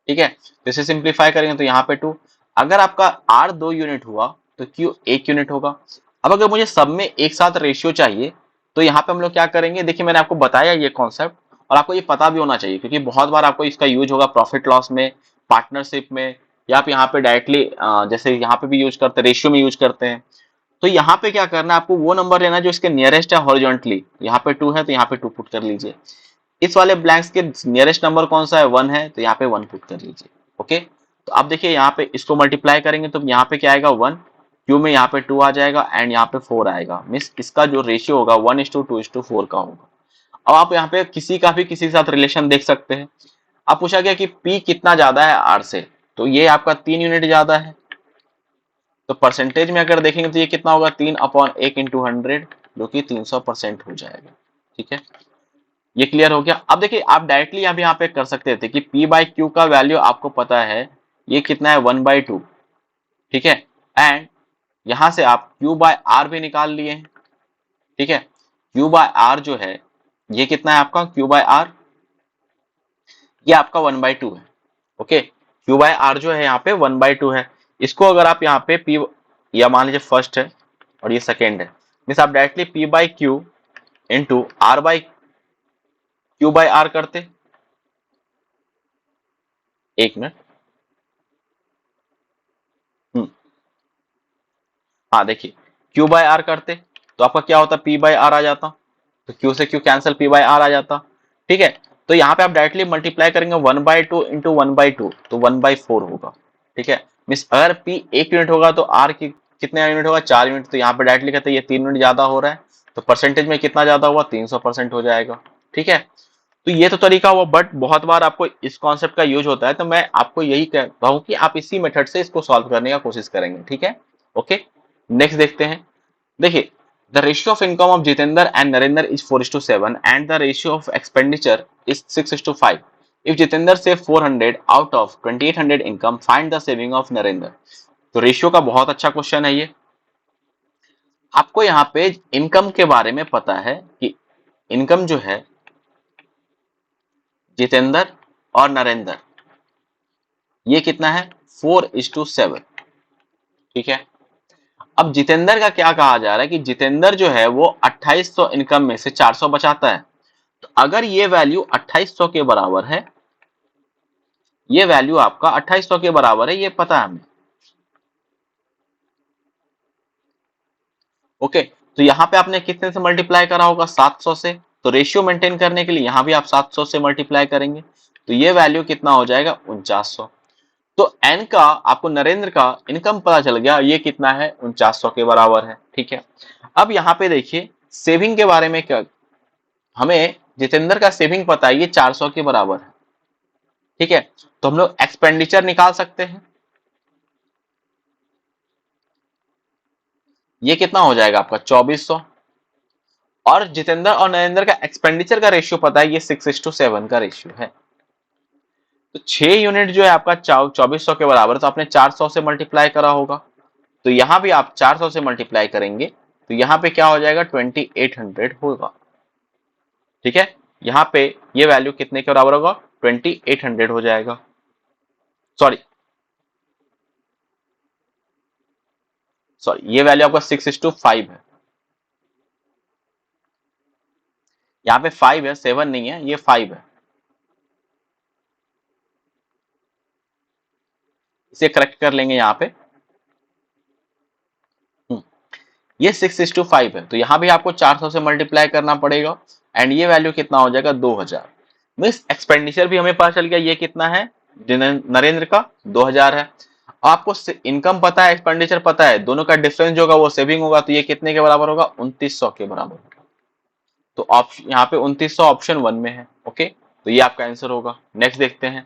ठीक है। तो इसे सिंप्लीफाई करेंगे तो यहाँ पे 2। अगर आपका R 2 यूनिट हुआ तो Q 1 यूनिट होगा। अब अगर मुझे सब में एक साथ रेशियो चाहिए तो यहाँ पे हम लोग क्या करेंगे, देखिए मैंने आपको बताया ये कॉन्सेप्ट, और आपको ये पता भी होना चाहिए क्योंकि बहुत बार आपको इसका यूज होगा प्रॉफिट लॉस में, पार्टनरशिप में, या आप यहाँ पे डायरेक्टली जैसे यहाँ पे भी यूज करते हैं, रेशियो में यूज करते हैं। तो यहाँ पे क्या करना है, आपको वो नंबर लेना है जो इसके नियरेस्ट है हॉरिजॉन्टली। यहाँ पे 2 है तो यहाँ पे 2 पुट कर लीजिए। इस वाले ब्लैंक्स के नियरेस्ट नंबर कौन सा है, 1 है, तो यहाँ पे 1 पुट कर लीजिए। ओके, तो आप देखिए यहाँ पे इसको मल्टीप्लाई करेंगे तो यहाँ पे क्या आएगा, 1, क्यू में यहाँ पे 2 आ जाएगा एंड यहाँ पे 4 आएगा। मीन्स इसका जो रेशियो होगा 1:2:4 का होगा। अब आप यहाँ पे किसी का भी किसी के साथ रिलेशन देख सकते हैं। अब पूछा गया कि पी कितना ज्यादा है आर से, तो ये आपका 3 यूनिट ज्यादा है। तो परसेंटेज में अगर देखेंगे तो ये कितना होगा, 3/1 × 100, जो कि 300% हो जाएगा, ठीक है। ये क्लियर हो गया। अब देखिए आप डायरेक्टली यहाँ पे कर सकते थे कि P बाई क्यू का वैल्यू आपको पता है ये कितना है, 1/2, ठीक है। एंड यहां से आप Q बाय R भी निकाल लिए हैं, ठीक है। Q बाय R जो है ये कितना है आपका, Q बाय R ये आपका 1/2 है। ओके, Q बाय R जो है यहाँ पे 1/2 है। इसको अगर आप यहाँ पे P, या मान लीजिए फर्स्ट है और ये सेकेंड है, मीन्स आप directly P by Q into R by Q by R करते। एक मिनट, हाँ देखिए Q बाय R करते तो आपका क्या होता, P बाय R आ जाता। तो Q से Q cancel, P by R आ जाता, ठीक है। तो यहाँ पे आप डायरेक्टली मल्टीप्लाई करेंगे 1/2 इंटू 1/2 तो 1/4 होगा, ठीक है। मीन्स अगर P 1 यूनिट होगा तो R की कितने यूनिट होगा, 4 यूनिट। तो यहाँ पे डायरेक्टली कहते हैं ये 3 यूनिट ज्यादा हो रहा है, तो परसेंटेज में कितना ज्यादा हुआ, 300% हो जाएगा, ठीक है। तो ये तो तरीका हुआ, बट बहुत बार आपको इस कॉन्सेप्ट का यूज होता है, तो मैं आपको यही कहता हूँ कि आप इसी मेथड से इसको सॉल्व करने का कोशिश करेंगे, ठीक है। ओके, नेक्स्ट देखते हैं। देखिए the ratio of income of Jitendra and Narendra is 4:7 and the ratio of expenditure is 6:5। If Jitendra save 400 out of 2800 income, find the saving of Narendra. तो रेशियो का बहुत अच्छा क्वेश्चन है ये। आपको यहाँ पे इनकम के बारे में पता है कि इनकम जो है जितेंद्र और नरेंद्र ये कितना है, 4:7, ठीक है। अब जितेंद्र का क्या कहा जा रहा है कि जितेंद्र जो है वो 2800 इनकम में से 400 बचाता है। तो अगर ये वैल्यू 2800 के बराबर है, ये वैल्यू आपका 2800 के बराबर है, ये पता है हमें। ओके, तो यहां पे आपने कितने से मल्टीप्लाई करा होगा? 700 से। तो रेशियो मेंटेन करने के लिए यहां भी आप 700 से मल्टीप्लाई करेंगे, तो ये वैल्यू कितना हो जाएगा? 4900। तो एन का, आपको नरेंद्र का इनकम पता चल गया, ये कितना है? 4900 के बराबर है। ठीक है, अब यहाँ पे देखिए सेविंग के बारे में क्या, हमें जितेंद्र का सेविंग पता है, ये 400 के बराबर है। ठीक है, तो हम लोग एक्सपेंडिचर निकाल सकते हैं। ये कितना हो जाएगा आपका? 2400। और जितेंद्र और नरेंद्र का एक्सपेंडिचर का रेशियो पता है, ये 6:7 का रेशियो है। तो 6 यूनिट जो है आपका 2400 के बराबर, तो आपने 400 से मल्टीप्लाई करा होगा, तो यहां भी आप 400 से मल्टीप्लाई करेंगे, तो यहां पे क्या हो जाएगा? 2800 होगा। ठीक है, यहां पे ये वैल्यू कितने के बराबर होगा? 2800 हो जाएगा। सॉरी सॉरी, ये वैल्यू आपका 6:5 है। यहाँ पे 5 है, 7 नहीं है, ये 5 है। इसे करेक्ट कर लेंगे यहाँ पे। ये 6:5 है, तो यहाँ भी आपको 400 से मल्टीप्लाई करना पड़ेगा, एंड ये वैल्यू कितना हो जाएगा? 2000। मीन्स एक्सपेंडिचर भी हमें पता चल गया, ये कितना है? नरेंद्र का 2000 है। आपको इनकम पता है, एक्सपेंडिचर पता है, दोनों का डिफरेंस जो होगा वो सेविंग होगा, तो ये कितने के बराबर होगा? 2900 के बराबर होगा। तो ऑप्शन यहाँ पे 2900 ऑप्शन 1 में है। ओके, तो ये आपका आंसर होगा। नेक्स्ट देखते हैं,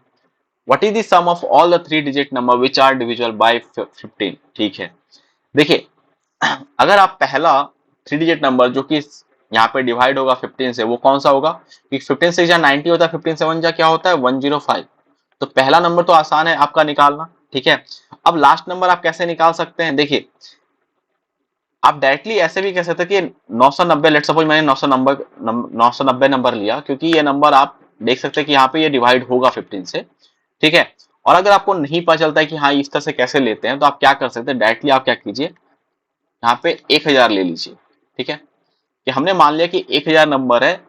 what is the sum of all the 3 digit number which are divisible by 15? ठीक है, देखिए अगर आप पहला 3 डिजिट नंबर जो कि यहाँ पे डिवाइड होगा 15 से, वो कौन सा होगा? क्योंकि 15 से 90 होता है, 15 से 1 क्या होता है? 105। तो पहला नंबर तो आसान है आपका निकालना। ठीक है, अब लास्ट नंबर आप कैसे निकाल सकते हैं? देखिए, आप डायरेक्टली ऐसे भी कह सकते हैं कि 990, लेट सपोज मैंने 990 नंबर लिया, क्योंकि ये नंबर आप देख सकते हैं कि यहाँ पे ये डिवाइड होगा 15 से। ठीक है, और अगर आपको नहीं पता चलता है कि हाँ इस तरह से कैसे लेते हैं, तो आप क्या कर सकते हैं? डायरेक्टली आप क्या कीजिए, यहाँ पे 1000 ले लीजिए। ठीक है, कि हमने मान लिया कि 1000 नंबर है,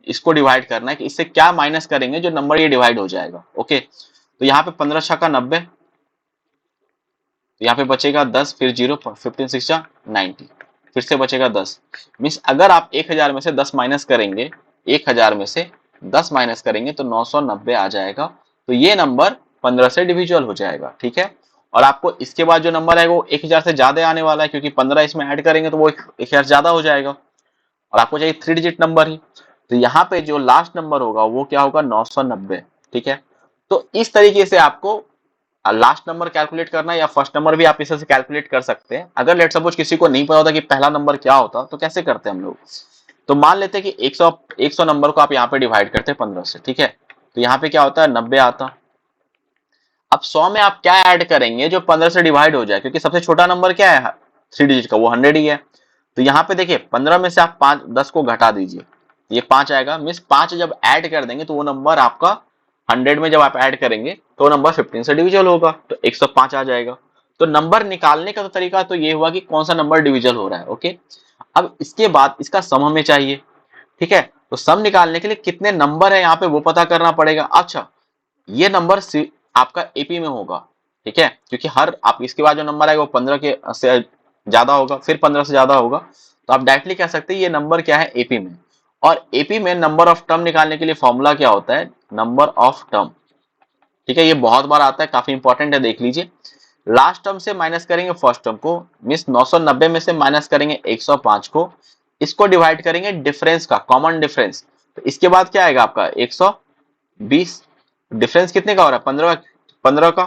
इसको डिवाइड करना है, कि इससे क्या माइनस करेंगे जो नंबर ये डिवाइड हो जाएगा। ओके, तो यहाँ पे 15 छक्का 90, तो यहाँ पे बचेगा 10, फिर 0, 15 6 90, फिर से बचेगा 10। मीन्स अगर आप 1000 में से 10 माइनस करेंगे, 1000 में से 10 माइनस करेंगे तो 990 आ जाएगा। तो ये नंबर 15 से डिविजुअल हो जाएगा। ठीक है, और आपको इसके बाद जो नंबर है वो 1000 से ज्यादा आने वाला है, क्योंकि 15 इसमें ऐड करेंगे तो वो 1000 ज्यादा हो जाएगा, और आपको चाहिए 3 डिजिट नंबर ही। तो यहाँ पे जो लास्ट नंबर होगा वो क्या होगा? 990। ठीक है, तो इस तरीके से आपको लास्ट नंबर कैलकुलेट करना है, या फर्स्ट नंबर भी आप इस तरह से कैलकुलेट कर सकते हैं। अगर लेट सपोज किसी को नहीं पता होता कि पहला नंबर क्या होता, तो कैसे करते हैं हम लोग? तो मान लेते हैं कि 100 नंबर को आप यहाँ पे डिवाइड करते हैं 15 से। ठीक है, तो यहाँ पे क्या होता है? 90 आता। अब 100 में आप क्या ऐड करेंगे जो 15 से डिवाइड हो जाए, क्योंकि सबसे छोटा नंबर क्या है 3 डिजिट का? वो 100 ही है। तो यहाँ पे देखिए 15 में से आप 10 को घटा दीजिए, ये 5 आएगा। मीन्स 5 जब ऐड कर देंगे तो वो नंबर आपका 100 में जब आप ऐड करेंगे तो नंबर 15 से डिविजल होगा, तो 105 आ जाएगा। तो नंबर निकालने का तो तरीका तो ये हुआ कि कौन सा नंबर डिविजल हो रहा है। ओके, अब इसके बाद इसका सम हमें चाहिए। ठीक है, तो सम निकालने के लिए कितने नंबर है यहाँ पे वो पता करना पड़ेगा। अच्छा, ये नंबर आपका एपी में होगा। ठीक है, क्योंकि हर आप इसके बाद जो नंबर आएगा वो 15 के से ज्यादा होगा, फिर 15 से ज्यादा होगा, तो आप डायरेक्टली कह सकते हैं ये नंबर क्या है? एपी में। और एपी में नंबर ऑफ टर्म निकालने के लिए फॉर्मूला क्या होता है? Number of term. ठीक है, ये बहुत बार आता है, काफी इंपॉर्टेंट है, देख लीजिए। लास्ट टर्म से माइनस करेंगे फर्स्ट टर्म को, मीन्स 990 में से माइनस करेंगे 105 को, इसको डिवाइड करेंगे डिफरेंस का, कॉमन डिफरेंस, तो इसके बाद क्या आएगा आपका? 120। डिफरेंस कितने का हो रहा है? 15 का,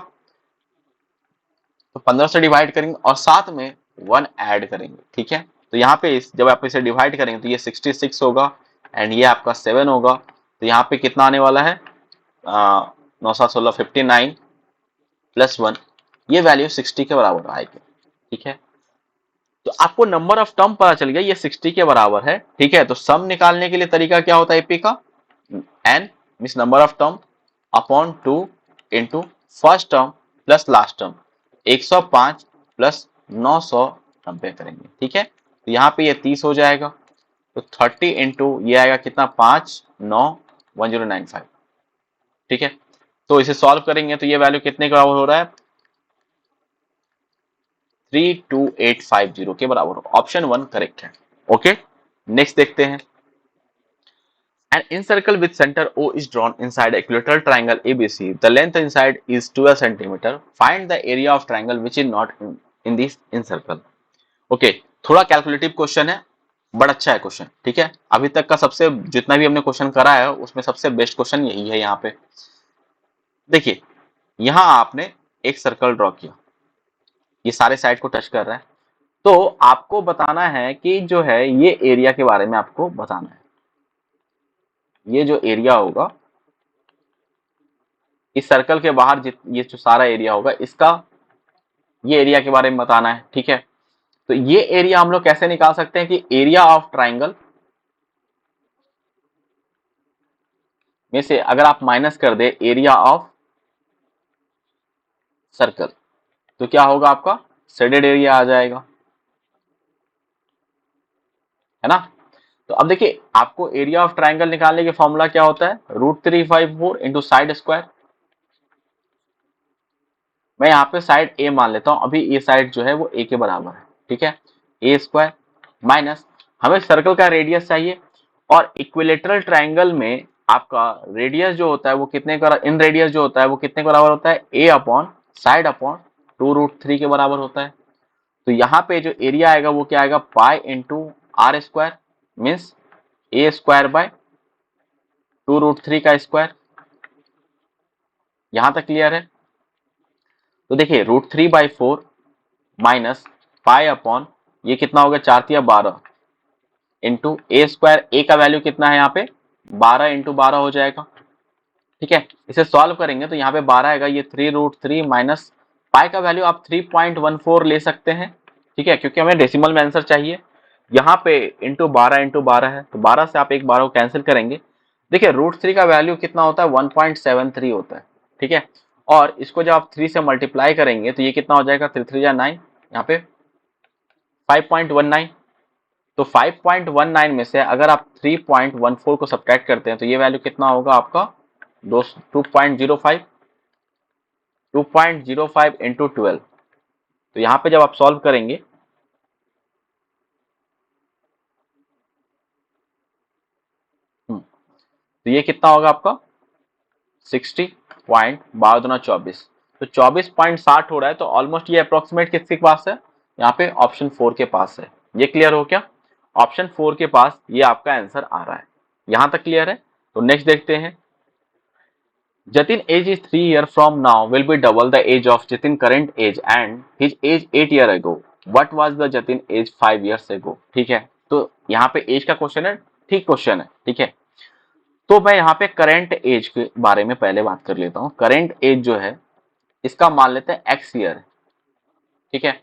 तो 15 से डिवाइड करेंगे और साथ में 1 ऐड करेंगे। ठीक है, तो यहाँ पे जब आप इसे डिवाइड करेंगे तो ये 66 होगा, एंड ये आपका 7 होगा। तो यहाँ पे कितना आने वाला है? 9 7 16 59 प्लस 1, ये वैल्यू 60 के बराबर आएगी। ठीक है, तो आपको नंबर ऑफ टर्म पता चल गया, ये 60 के बराबर है। ठीक है, तो सम निकालने के लिए तरीका क्या होता है एपी का? N means number of term upon 2 into first term plus last term. 105 plus 900 compare करेंगे, ठीक है। तो यहाँ पे ये 30 हो जाएगा, तो 30 इंटू ये आएगा कितना, 5, 9, 1095, ठीक है। तो इसे सॉल्व करेंगे तो ये वैल्यू कितने के बराबर हो रहा है, 32850 के बराबर। ऑप्शन 1 करेक्ट है। ओके, नेक्स्ट देखते हैं। An incircle with center O is drawn inside a equilateral triangle ABC. The length inside is 12 centimeter. Find the area of triangle which is not in this incircle. Okay, थोड़ा calculative question है, बड़ा अच्छा है question, ठीक है। अभी तक का सबसे, जितना भी हमने क्वेश्चन करा है उसमें सबसे बेस्ट क्वेश्चन यही है। यहाँ पे देखिए, यहाँ आपने एक सर्कल ड्रॉ किया, ये सारे साइड को टच कर रहा है, तो आपको बताना है कि जो है ये एरिया के बारे में आपको बताना है। ये जो एरिया होगा इस सर्कल के बाहर, ये जो सारा एरिया होगा इसका, ये एरिया के बारे में बताना है, ठीक है। तो ये एरिया हम लोग कैसे निकाल सकते हैं कि एरिया ऑफ ट्राइंगल में से अगर आप माइनस कर दे एरिया ऑफ सर्कल, तो क्या होगा, आपका शेडेड एरिया आ जाएगा, है ना। तो अब देखिए, आपको एरिया ऑफ ट्राइंगल निकालने के फॉर्मूला क्या होता है, √354 इंटू साइड स्क्वायर। मैं यहाँ पे साइड ए मान लेता हूं, अभी ये साइड जो है वो ए के बराबर है, ठीक है। ए स्क्वायर माइनस, हमें सर्कल का रेडियस चाहिए, और इक्विलेटरल ट्राइंगल में आपका रेडियस जो होता है वो कितने का, इन रेडियस जो होता है वो कितने के बराबर होता है, ए अपॉन साइड अपॉन 2√3 के बराबर होता है। तो यहाँ पे जो एरिया आएगा वो क्या आएगा, pi into R square, means A square by 2√3 का स्क्वायर। यहां तक क्लियर है। तो देखिए √3/4 माइनस पाई अपॉन, ये कितना हो गया, 4×12 इंटू ए स्क्वायर, ए का वैल्यू कितना है यहाँ पे, 12 इंटू 12 हो जाएगा, ठीक है। इसे सॉल्व करेंगे तो यहाँ पे 12 आएगा, ये 3√3 माइनस पाई का वैल्यू आप 3.14 ले सकते हैं, ठीक है, क्योंकि हमें डेसिमल में आंसर चाहिए। यहाँ पे इंटू 12 है, तो 12 से आप एक 12 को कैंसिल करेंगे। देखिए √3 का वैल्यू कितना होता है, 1.73 होता है, ठीक है। और इसको जब आप 3 से मल्टीप्लाई करेंगे तो ये कितना हो जाएगा, 3×3 = 9, यहाँ पे 5.19। तो 5.19 में से अगर आप 3.14 को सब्ट्रैक्ट करते हैं तो ये वैल्यू कितना होगा आपका, 2.05, 2.05 इंटू 12। तो यहाँ पे जब आप सॉल्व करेंगे तो ये कितना होगा आपका 60 पॉइंट, 12×2 = 24, तो 24.60 हो रहा है। तो ऑलमोस्ट ये अप्रोक्सीमेट किसके पास है, यहाँ पे ऑप्शन 4 के पास है। ये क्लियर हो क्या, ऑप्शन 4 के पास ये आपका आंसर आ रहा है। यहां तक क्लियर है। तो नेक्स्ट देखते हैं। Jatin age is 3 years from now will be double the age of Jatin current age and his age 8 year ago. What was the Jatin age 5 years ago? ठीक है, तो यहाँ पे एज का क्वेश्चन है, ठीक क्वेश्चन है, ठीक है। तो मैं यहाँ पे करंट एज के बारे में पहले बात कर लेता हूँ। करंट एज जो है इसका मान लेते हैं एक्स ईयर, ठीक है।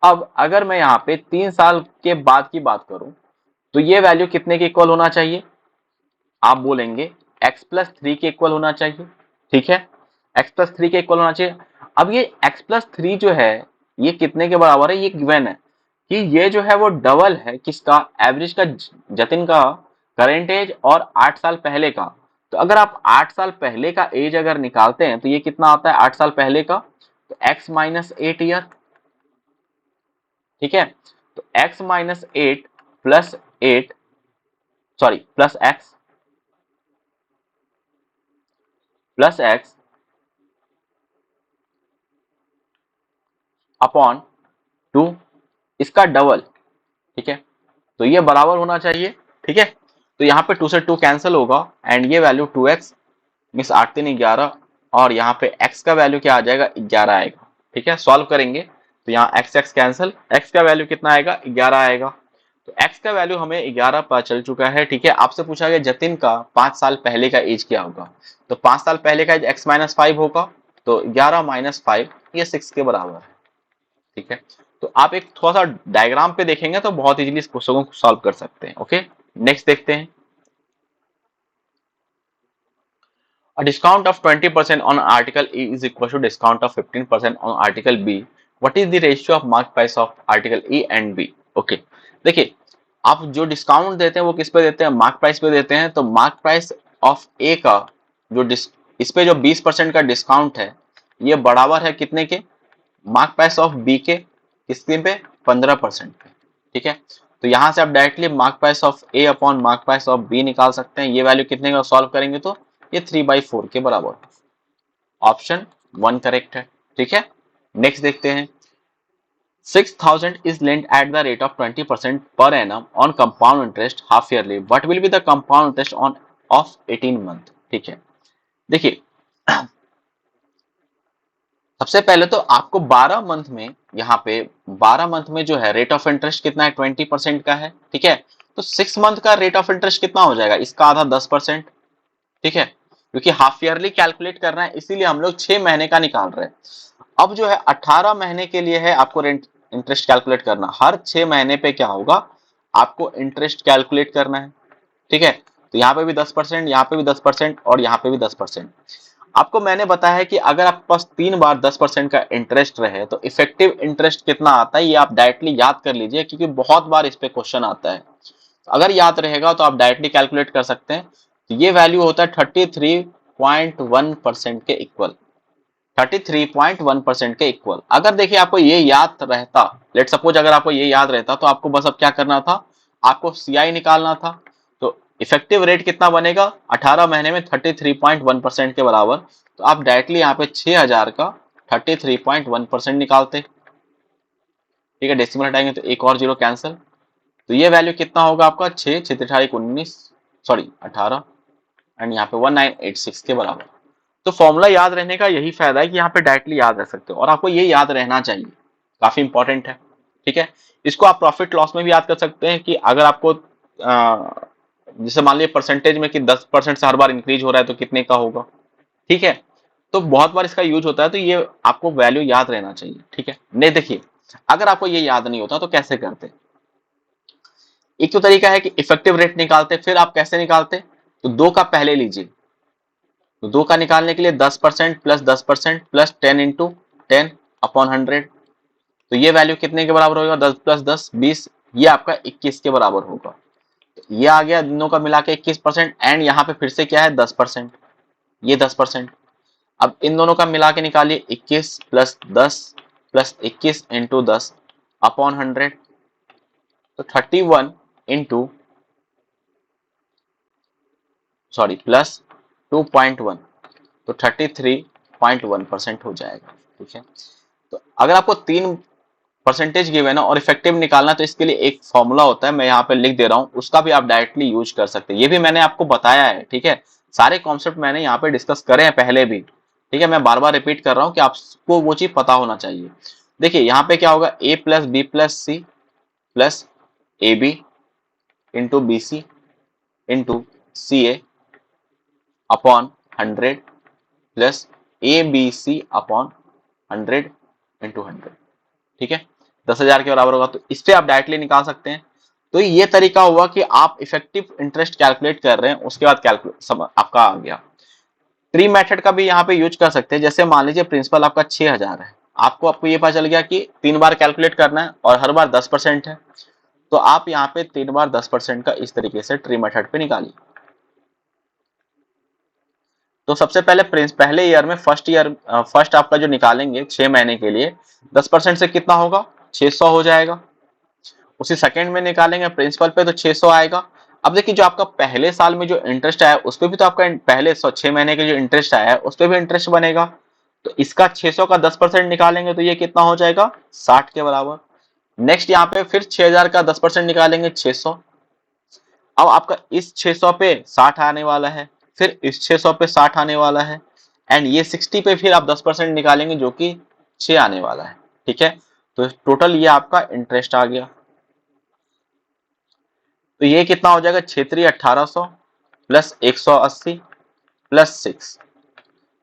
अब अगर मैं यहाँ पे 3 साल के बाद की बात करूं तो ये वैल्यू कितने के इक्वल होना चाहिए, आप बोलेंगे x+3 के इक्वल होना चाहिए, ठीक है। x+3 के इक्वल होना चाहिए। अब ये x+3 जो है ये कितने के बराबर है, ये गिवन है कि ये जो है वो डबल है किसका, एवरेज का, जतिन का करेंट एज और 8 साल पहले का। तो अगर आप 8 साल पहले का एज अगर निकालते हैं तो ये कितना आता है 8 साल पहले का, तो x-8 ईयर, ठीक है। तो x-8 plus 8, sorry plus x plus x upon 2, इसका डबल, ठीक है। तो ये बराबर होना चाहिए, ठीक है। तो यहाँ पे 2 से 2 कैंसिल होगा एंड ये वैल्यू 2x, मिस 8×3 = 11, और यहाँ पे x का वैल्यू क्या आ जाएगा, 11 आएगा, ठीक है। सॉल्व करेंगे तो यहाँ x कैंसिल, x का वैल्यू कितना आएगा, 11 आएगा। तो x का वैल्यू हमें 11 पता चल चुका है, ठीक है। आपसे पूछा गया जतिन का 5 साल पहले का एज क्या होगा, तो 5 साल पहले का एज x-5 होगा, तो 11-5 ये 6 के बराबर है, ठीक है। तो आप एक थोड़ा सा डायग्राम पे देखेंगे तो बहुत इजीली इस क्वेश्चन को सॉल्व कर सकते हैं। ओके, नेक्स्ट देखते हैं। A discount of 20% on article A is equal to discount of 15% on article B what is the ratio of mark price of article A and B. Okay, देखिए आप जो discount देते हैं वो किस पे देते हैं, मार्क प्राइस पे देते हैं। तो मार्क प्राइस ऑफ ए का जो इस पे जो 20% का डिस्काउंट है ये बराबर है कितने के, मार्क प्राइस ऑफ बी के किसके पे, 15% पे। ठीक है, तो यहां से आप directly mark price of A upon mark price of B निकाल सकते हैं। ये वैल्यू कितने का सॉल्व करेंगे तो ये 3/4 के बराबर। ऑप्शन 1 करेक्ट है। ठीक है, नेक्स्ट देखते हैं। 6,000 is lent at the rate of 20% per annum on compound interest half yearly. What will be the compound interest on of 18 month? ठीक है, देखिए सबसे पहले तो आपको 12 मंथ में, यहाँ पे 12 मंथ में जो है रेट ऑफ इंटरेस्ट कितना है, 20% का है। ठीक है, तो 6 मंथ का रेट ऑफ इंटरेस्ट कितना हो जाएगा, इसका आधा 10%। ठीक है, क्योंकि हाफ ईयरली कैलकुलेट करना है इसीलिए हम लोग 6 महीने का निकाल रहे हैं। अब जो है 18 महीने के लिए है आपको रेंट इंटरेस्ट कैलकुलेट करना। हर 6 महीने पे क्या होगा, आपको इंटरेस्ट कैलकुलेट करना है। ठीक है, तो यहाँ पे भी 10%, यहाँ पे भी 10% और यहाँ पे भी 10%। आपको मैंने बताया है कि अगर आपके पास 3 बार 10% का इंटरेस्ट रहे तो इफेक्टिव इंटरेस्ट कितना आता है, ये आप डायरेक्टली याद कर लीजिए क्योंकि बहुत बार इस पे क्वेश्चन आता है। अगर याद रहेगा तो आप डायरेक्टली कैलकुलेट कर सकते हैं। तो ये वैल्यू होता है 33.1% के इक्वल, 33.1% के इक्वल। अगर देखिए आपको ये याद रहता, लेट सपोज अगर आपको ये याद रहता तो आपको बस अब क्या करना था, आपको सीआई निकालना था। तो इफेक्टिव रेट कितना बनेगा 18 महीने में 33.1% के बराबर। तो आप डायरेक्टली यहाँ पे 6000 का 33.1% निकालते। ठीक है, डेसिमल हटाएंगे तो एक और जीरो कैंसिल। तो ये वैल्यू कितना होगा आपका 6 6 19 सॉरी 18 एंड यहाँ पे 1986 के बराबर। तो फॉर्मूला याद रहने का यही फायदा है कि यहाँ पे डायरेक्टली याद रह सकते हो और आपको ये याद रहना चाहिए, काफी इंपॉर्टेंट है। ठीक है, इसको आप प्रॉफिट लॉस में भी याद कर सकते हैं कि अगर आपको जैसे मान लीजिए परसेंटेज में कि 10% से हर बार इंक्रीज हो रहा है तो कितने का होगा। ठीक है, तो बहुत बार इसका यूज होता है तो ये आपको वैल्यू याद रहना चाहिए। ठीक है, नहीं देखिए अगर आपको ये याद नहीं होता तो कैसे करते, एक तो तरीका है कि इफेक्टिव रेट निकालते, फिर आप कैसे निकालते, तो 2 का पहले लीजिए। तो 2 का निकालने के लिए 10% प्लस 10% प्लस 10 इंटू 10 अपॉन 100। तो ये वैल्यू कितने के बराबर होगा, 10 प्लस 10 20, ये आपका 21 के बराबर होगा। तो ये आ गया दोनों का मिला के 21% एंड यहाँ पे फिर से क्या है 10%, ये 10%। अब इन दोनों का मिला के निकालिए 21 प्लस 10 प्लस 21 इंटू 10 अपॉन 100। तो 31 इंटू सॉरी प्लस 2.1 तो 33.1% हो जाएगा। ठीक है, तो अगर आपको 3% गिवन है और इफेक्टिव निकालना तो इसके लिए एक फॉर्मूला होता है, मैं यहाँ पे लिख दे रहा हूँ, उसका भी आप डायरेक्टली यूज कर सकते हैं। ये भी मैंने आपको बताया है। ठीक है, सारे कॉन्सेप्ट मैंने यहाँ पे डिस्कस करे हैं पहले भी। ठीक है, मैं बार बार रिपीट कर रहा हूँ कि आपको वो चीज पता होना चाहिए। देखिए यहाँ पे क्या होगा, a plus B plus C plus A B into B C into C A upon 100 plus A B C upon 100 into 100। ठीक है, 10,000 के बराबर होगा। तो इससे आप डायरेक्टली निकाल सकते हैं। तो ये तरीका हुआ कि आप इफेक्टिव इंटरेस्ट कैलकुलेट कर रहे हैं, उसके बाद कैलकुलेट आपका आ गया। ट्री मेथड का भी यहाँ पे यूज कर सकते हैं। जैसे मान लीजिए प्रिंसिपल आपका 6,000 है, आपको ये पता चल गया कि 3 बार कैलकुलेट करना है और हर बार 10% है। तो आप यहाँ पे 3 बार 10% का इस तरीके से ट्री मेथड पे निकालिए। तो सबसे पहले पहले ईयर में फर्स्ट आपका जो निकालेंगे 6 महीने के लिए 10% से कितना होगा 600 हो जाएगा। उसी सेकंड में निकालेंगे प्रिंसिपल पे तो 600 आएगा। अब देखिए जो आपका पहले साल में जो इंटरेस्ट आया उस पर भी तो आपका पहले 6 महीने के जो इंटरेस्ट आया है उस पर भी इंटरेस्ट बनेगा। तो इसका 600 का 10% निकालेंगे तो ये कितना हो जाएगा 60 के बराबर। नेक्स्ट यहाँ पे फिर 6,000 का 10% निकालेंगे 600। अब आपका इस 600 पे 60 आने वाला है, फिर इस 600 पे 60 आने वाला है एंड ये 60 पे फिर आप 10% निकालेंगे जो कि 6 आने वाला है। ठीक है, तो टोटल ये आपका इंटरेस्ट आ गया। तो ये कितना हो जाएगा 1800 प्लस 180 प्लस 6,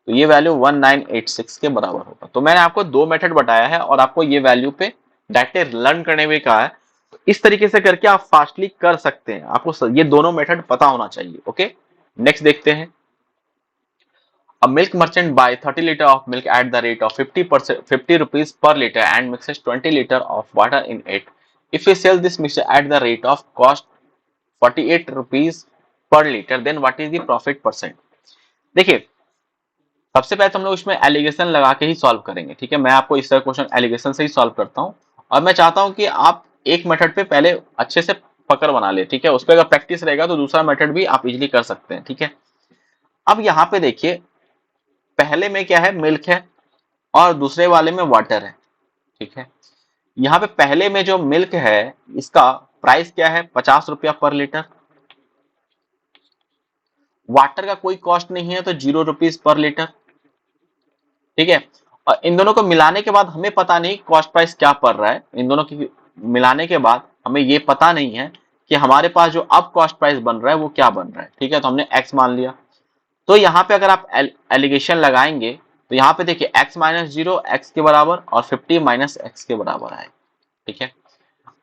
तो ये वैल्यू 1986 के बराबर होगा। तो मैंने आपको 2 मेथड बताया है और आपको ये वैल्यू पे डायरेक्ट लर्न करने में कहा है। तो इस तरीके से करके आप फास्टली कर सकते हैं, आपको ये दोनों मेथड पता होना चाहिए। ओके, नेक्स्ट देखते हैं। A milk merchant buy 30 liter of milk at the rate of 50 rupees per liter and mixes 20 liter of water in it. If we sell this mixture at the rate of cost 48 rupees per liter, then what is the profit percent? देखिए, सबसे पहले तो हम लोग इसमें allegation लगा के ही solve करेंगे, ठीक है। मैं आपको इस तरह क्वेश्चन एलिगेशन से ही सॉल्व करता हूँ, और मैं चाहता हूँ कि आप एक मेथड पे पहले अच्छे से पकड़ बना ले, ठीक है। उस पर अगर प्रैक्टिस रहेगा तो दूसरा मेथड भी आप इजीली कर सकते हैं, ठीक है। अब यहाँ पे देखिए, पहले में क्या है, मिल्क है, और दूसरे वाले में वाटर है, ठीक है। यहाँ पे पहले में जो मिल्क है, इसका प्राइस क्या है, 50 रुपया पर लीटर। वाटर का कोई कॉस्ट नहीं है, तो 0 रुपीज पर लीटर, ठीक है। और इन दोनों को मिलाने के बाद हमें पता नहीं कॉस्ट प्राइस क्या पड़ रहा है। इन दोनों की मिलाने के बाद हमें ये पता नहीं है कि हमारे पास जो अब कॉस्ट प्राइस बन रहा है वो क्या बन रहा है, ठीक है। तो हमने एक्स मान लिया। तो यहाँ पे अगर आप एलिगेशन लगाएंगे तो यहाँ पे देखिए x माइनस जीरो एक्स के बराबर और 50 माइनस एक्स के बराबर आए, ठीक है।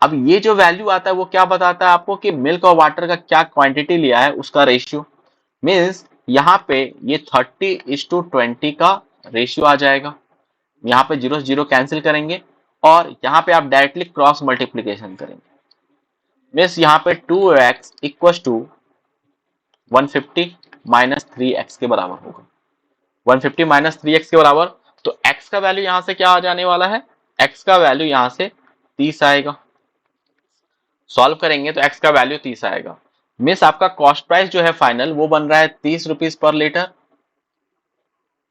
अब ये जो वैल्यू आता है वो क्या बताता है आपको कि मिल्क और वाटर का क्या क्वांटिटी लिया है, उसका रेशियो। मीन्स यहाँ पे ये 30:20 का रेशियो आ जाएगा। यहाँ पे जीरो जीरो कैंसिल करेंगे और यहाँ पे आप डायरेक्टली क्रॉस मल्टीप्लीकेशन करेंगे। मीन्स यहाँ पे 2x equal to 150 minus 3x के बराबर होगा। 150 माइनस 3x के बराबर, तो x का वैल्यू यहाँ से क्या आ जाने वाला है, x का वैल्यू यहाँ से 30 आएगा। सॉल्व करेंगे तो x का वैल्यू 30 आएगा। मीन्स आपका कॉस्ट प्राइस जो है फाइनल वो बन रहा है 30 रुपीज पर लीटर,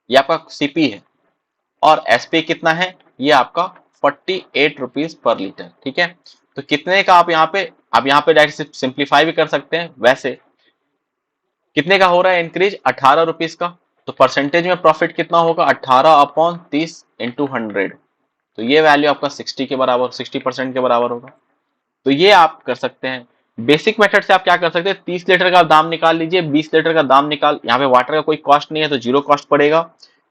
ये आपका सीपी है। और एसपी कितना है, ये आपका 48 रुपीज पर लीटर, ठीक है। तो कितने का आप यहाँ पे डायरेक्ट सिंप्लीफाई भी कर सकते हैं। वैसे कितने का हो रहा है इंक्रीज, 18 रुपीज का। तो परसेंटेज में प्रॉफिट कितना होगा, 18/30 इंटू 100। तो ये वैल्यू आपका 60 के बराबर, 60% के बराबर होगा। तो ये आप कर सकते हैं। बेसिक मेथड से आप क्या कर सकते हैं, 30 लीटर का दाम निकाल लीजिए, 20 लीटर का दाम निकाल, यहाँ पे वाटर का कोई कॉस्ट नहीं है तो जीरो कॉस्ट पड़ेगा,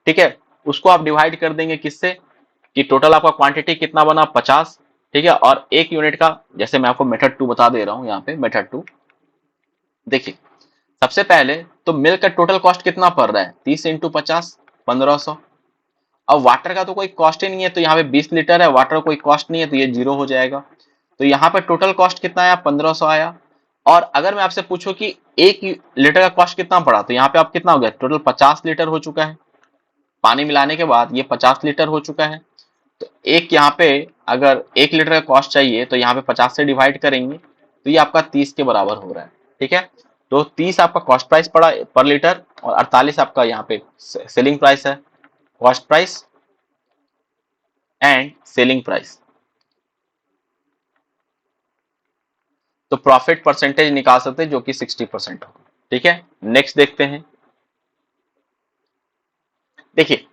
ठीक है। उसको आप डिवाइड कर देंगे किससे, कि टोटल आपका क्वांटिटी कितना बना, 50, ठीक है। और एक यूनिट का, जैसे मैं आपको मेथड 2 बता दे रहा हूँ, यहाँ पे मेथड 2 देखिए। सबसे पहले तो मिल्क का टोटल कॉस्ट कितना पड़ रहा है, 30 इंटू 50, 1500। अब वाटर का तो कोई कॉस्ट ही नहीं है, तो यहाँ पे 20 लीटर है, वाटर का कोई कॉस्ट नहीं है, तो ये जीरो हो जाएगा। तो यहाँ पे टोटल कॉस्ट कितना आया, 1500 आया। और अगर मैं आपसे पूछूं कि एक लीटर का कॉस्ट कितना पड़ा, तो यहाँ पे आप कितना हो गया, टोटल 50 लीटर हो चुका है। पानी मिलाने के बाद ये 50 लीटर हो चुका है। तो एक यहाँ पे अगर 1 लीटर का कॉस्ट चाहिए तो यहाँ पे 50 से डिवाइड करेंगे तो ये आपका 30 के बराबर हो रहा है, ठीक है। तो 30 आपका कॉस्ट प्राइस पड़ा पर लीटर, और 48 आपका यहाँ पे सेलिंग प्राइस है। Cost price and selling price, तो प्रॉफिट परसेंटेज निकाल सकते हैं जो कि 60% होगा, ठीक है। नेक्स्ट देखते हैं। देखिए,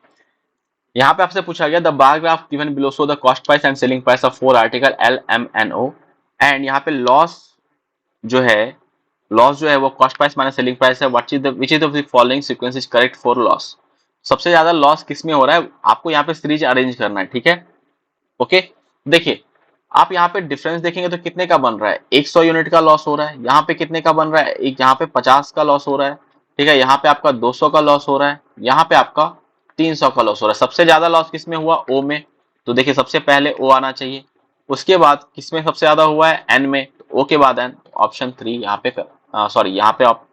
यहाँ पे आपसे पूछा गया the bar graph given below show the cost price and selling price of 4 article LMNO, and यहाँ पे लॉस जो है वो cost price minus selling price है। Which is the following sequence is correct for loss. सबसे ज्यादा loss किस में हो रहा है, आपको यहाँ पे सीरीज अरेंज करना है, ठीक है। ओके, देखिए आप यहाँ पे डिफरेंस देखेंगे तो कितने का बन रहा है, 100 यूनिट का लॉस हो रहा है। यहाँ पे कितने का बन रहा है, एक यहाँ पे 50 का लॉस हो रहा है, ठीक है। यहाँ पे आपका 200 का लॉस हो रहा है, यहाँ पे आपका 300 का लॉस हो रहा है। सबसे ज्यादा लॉस किस में हुआ, ओ में। तो देखिए सबसे पहले ओ आना चाहिए, उसके बाद किस में सबसे ज्यादा हुआ है, एन में। ओ के बाद एन, ऑप्शन 3 यहाँ पे, सॉरी यहाँ पे आप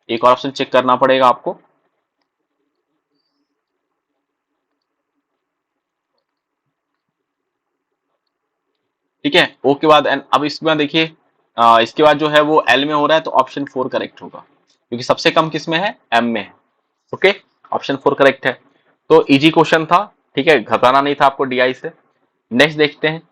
एक और ऑप्शन चेक करना पड़ेगा आपको। ठीक है, ओ के बाद एन। अब इसके बाद देखिए इसके बाद जो है वो एल में हो रहा है, तो ऑप्शन 4 करेक्ट होगा, क्योंकि सबसे कम किस में है, एम में है। ओके, ऑप्शन 4 करेक्ट है। तो इजी क्वेश्चन था, ठीक है, घबराना नहीं था आपको डीआई से। नेक्स्ट देखते हैं।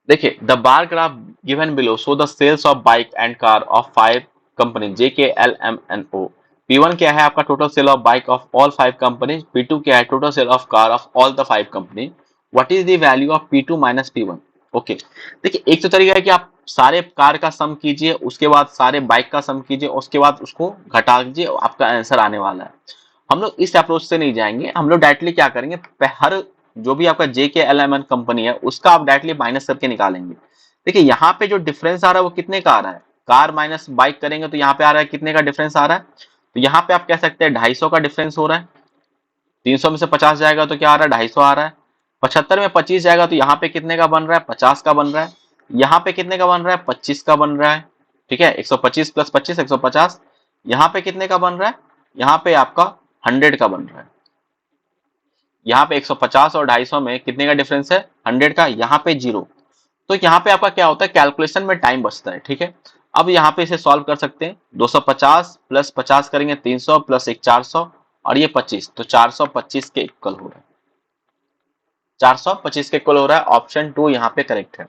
देखिए the bar graph given below show the sales of bike and car of 5 company JKLMNO। P1 क्या है आपका, total sale of bike of all 5 companies. P2 क्या है, total sale of car of all the 5 company. What is the value of P2 minus P1। Okay, देखिए एक तो तरीका है कि आप सारे कार का सम कीजिए, उसके बाद सारे बाइक का सम कीजिए, उसके बाद उसको घटा दीजिए, आपका आंसर आने वाला है। हम लोग इस अप्रोच से नहीं जाएंगे, हम लोग डायरेक्टली क्या करेंगे, हर जो भी आपका JKLMN कंपनी है उसका आप डायरेक्टली माइनस करके निकालेंगे। देखिए यहाँ पे जो डिफरेंस आ रहा है वो कितने का आ रहा है, कार माइनस बाइक करेंगे तो यहाँ पे आ रहा है कितने का डिफरेंस आ रहा है, तो यहाँ पे आप कह सकते हैं 250 का डिफरेंस हो रहा है। 300 में से 50 जाएगा तो क्या आ रहा है, 250 आ रहा है। 75 में 25 जाएगा तो यहाँ पे कितने का बन रहा है, 50 का बन रहा है। यहाँ पे कितने का बन रहा है, 25 का बन रहा है। ठीक है, 125 प्लस 25 150। यहाँ पे कितने का बन रहा है, यहाँ पे आपका 100 का बन रहा है। यहाँ पे 150 और 250 में कितने का डिफरेंस है, 100 का, यहाँ पे 0। तो यहाँ पे आपका क्या होता है, कैलकुलेशन में टाइम बचता है। ठीक है, अब यहाँ पे इसे सॉल्व कर सकते हैं। 250 प्लस 50 करेंगे 300 प्लस एक 400 और ये 25, तो 425 के इक्वल हो रहा है। 425 के इक्वल हो रहा है, ऑप्शन 2 यहाँ पे करेक्ट है।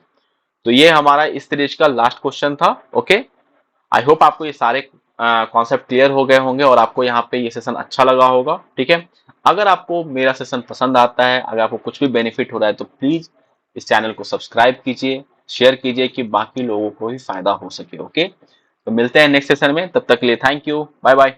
तो ये हमारा इस सीरीज का लास्ट क्वेश्चन था। ओके, आई होप आपको ये सारे कॉन्सेप्ट क्लियर हो गए होंगे और आपको यहाँ पे ये सेशन अच्छा लगा होगा। ठीक है, अगर आपको मेरा सेशन पसंद आता है, अगर आपको कुछ भी बेनिफिट हो रहा है तो प्लीज इस चैनल को सब्सक्राइब कीजिए, शेयर कीजिए कि बाकी लोगों को भी फायदा हो सके। ओके, तो मिलते हैं नेक्स्ट सेशन में, तब तक के लिए थैंक यू, बाय बाय।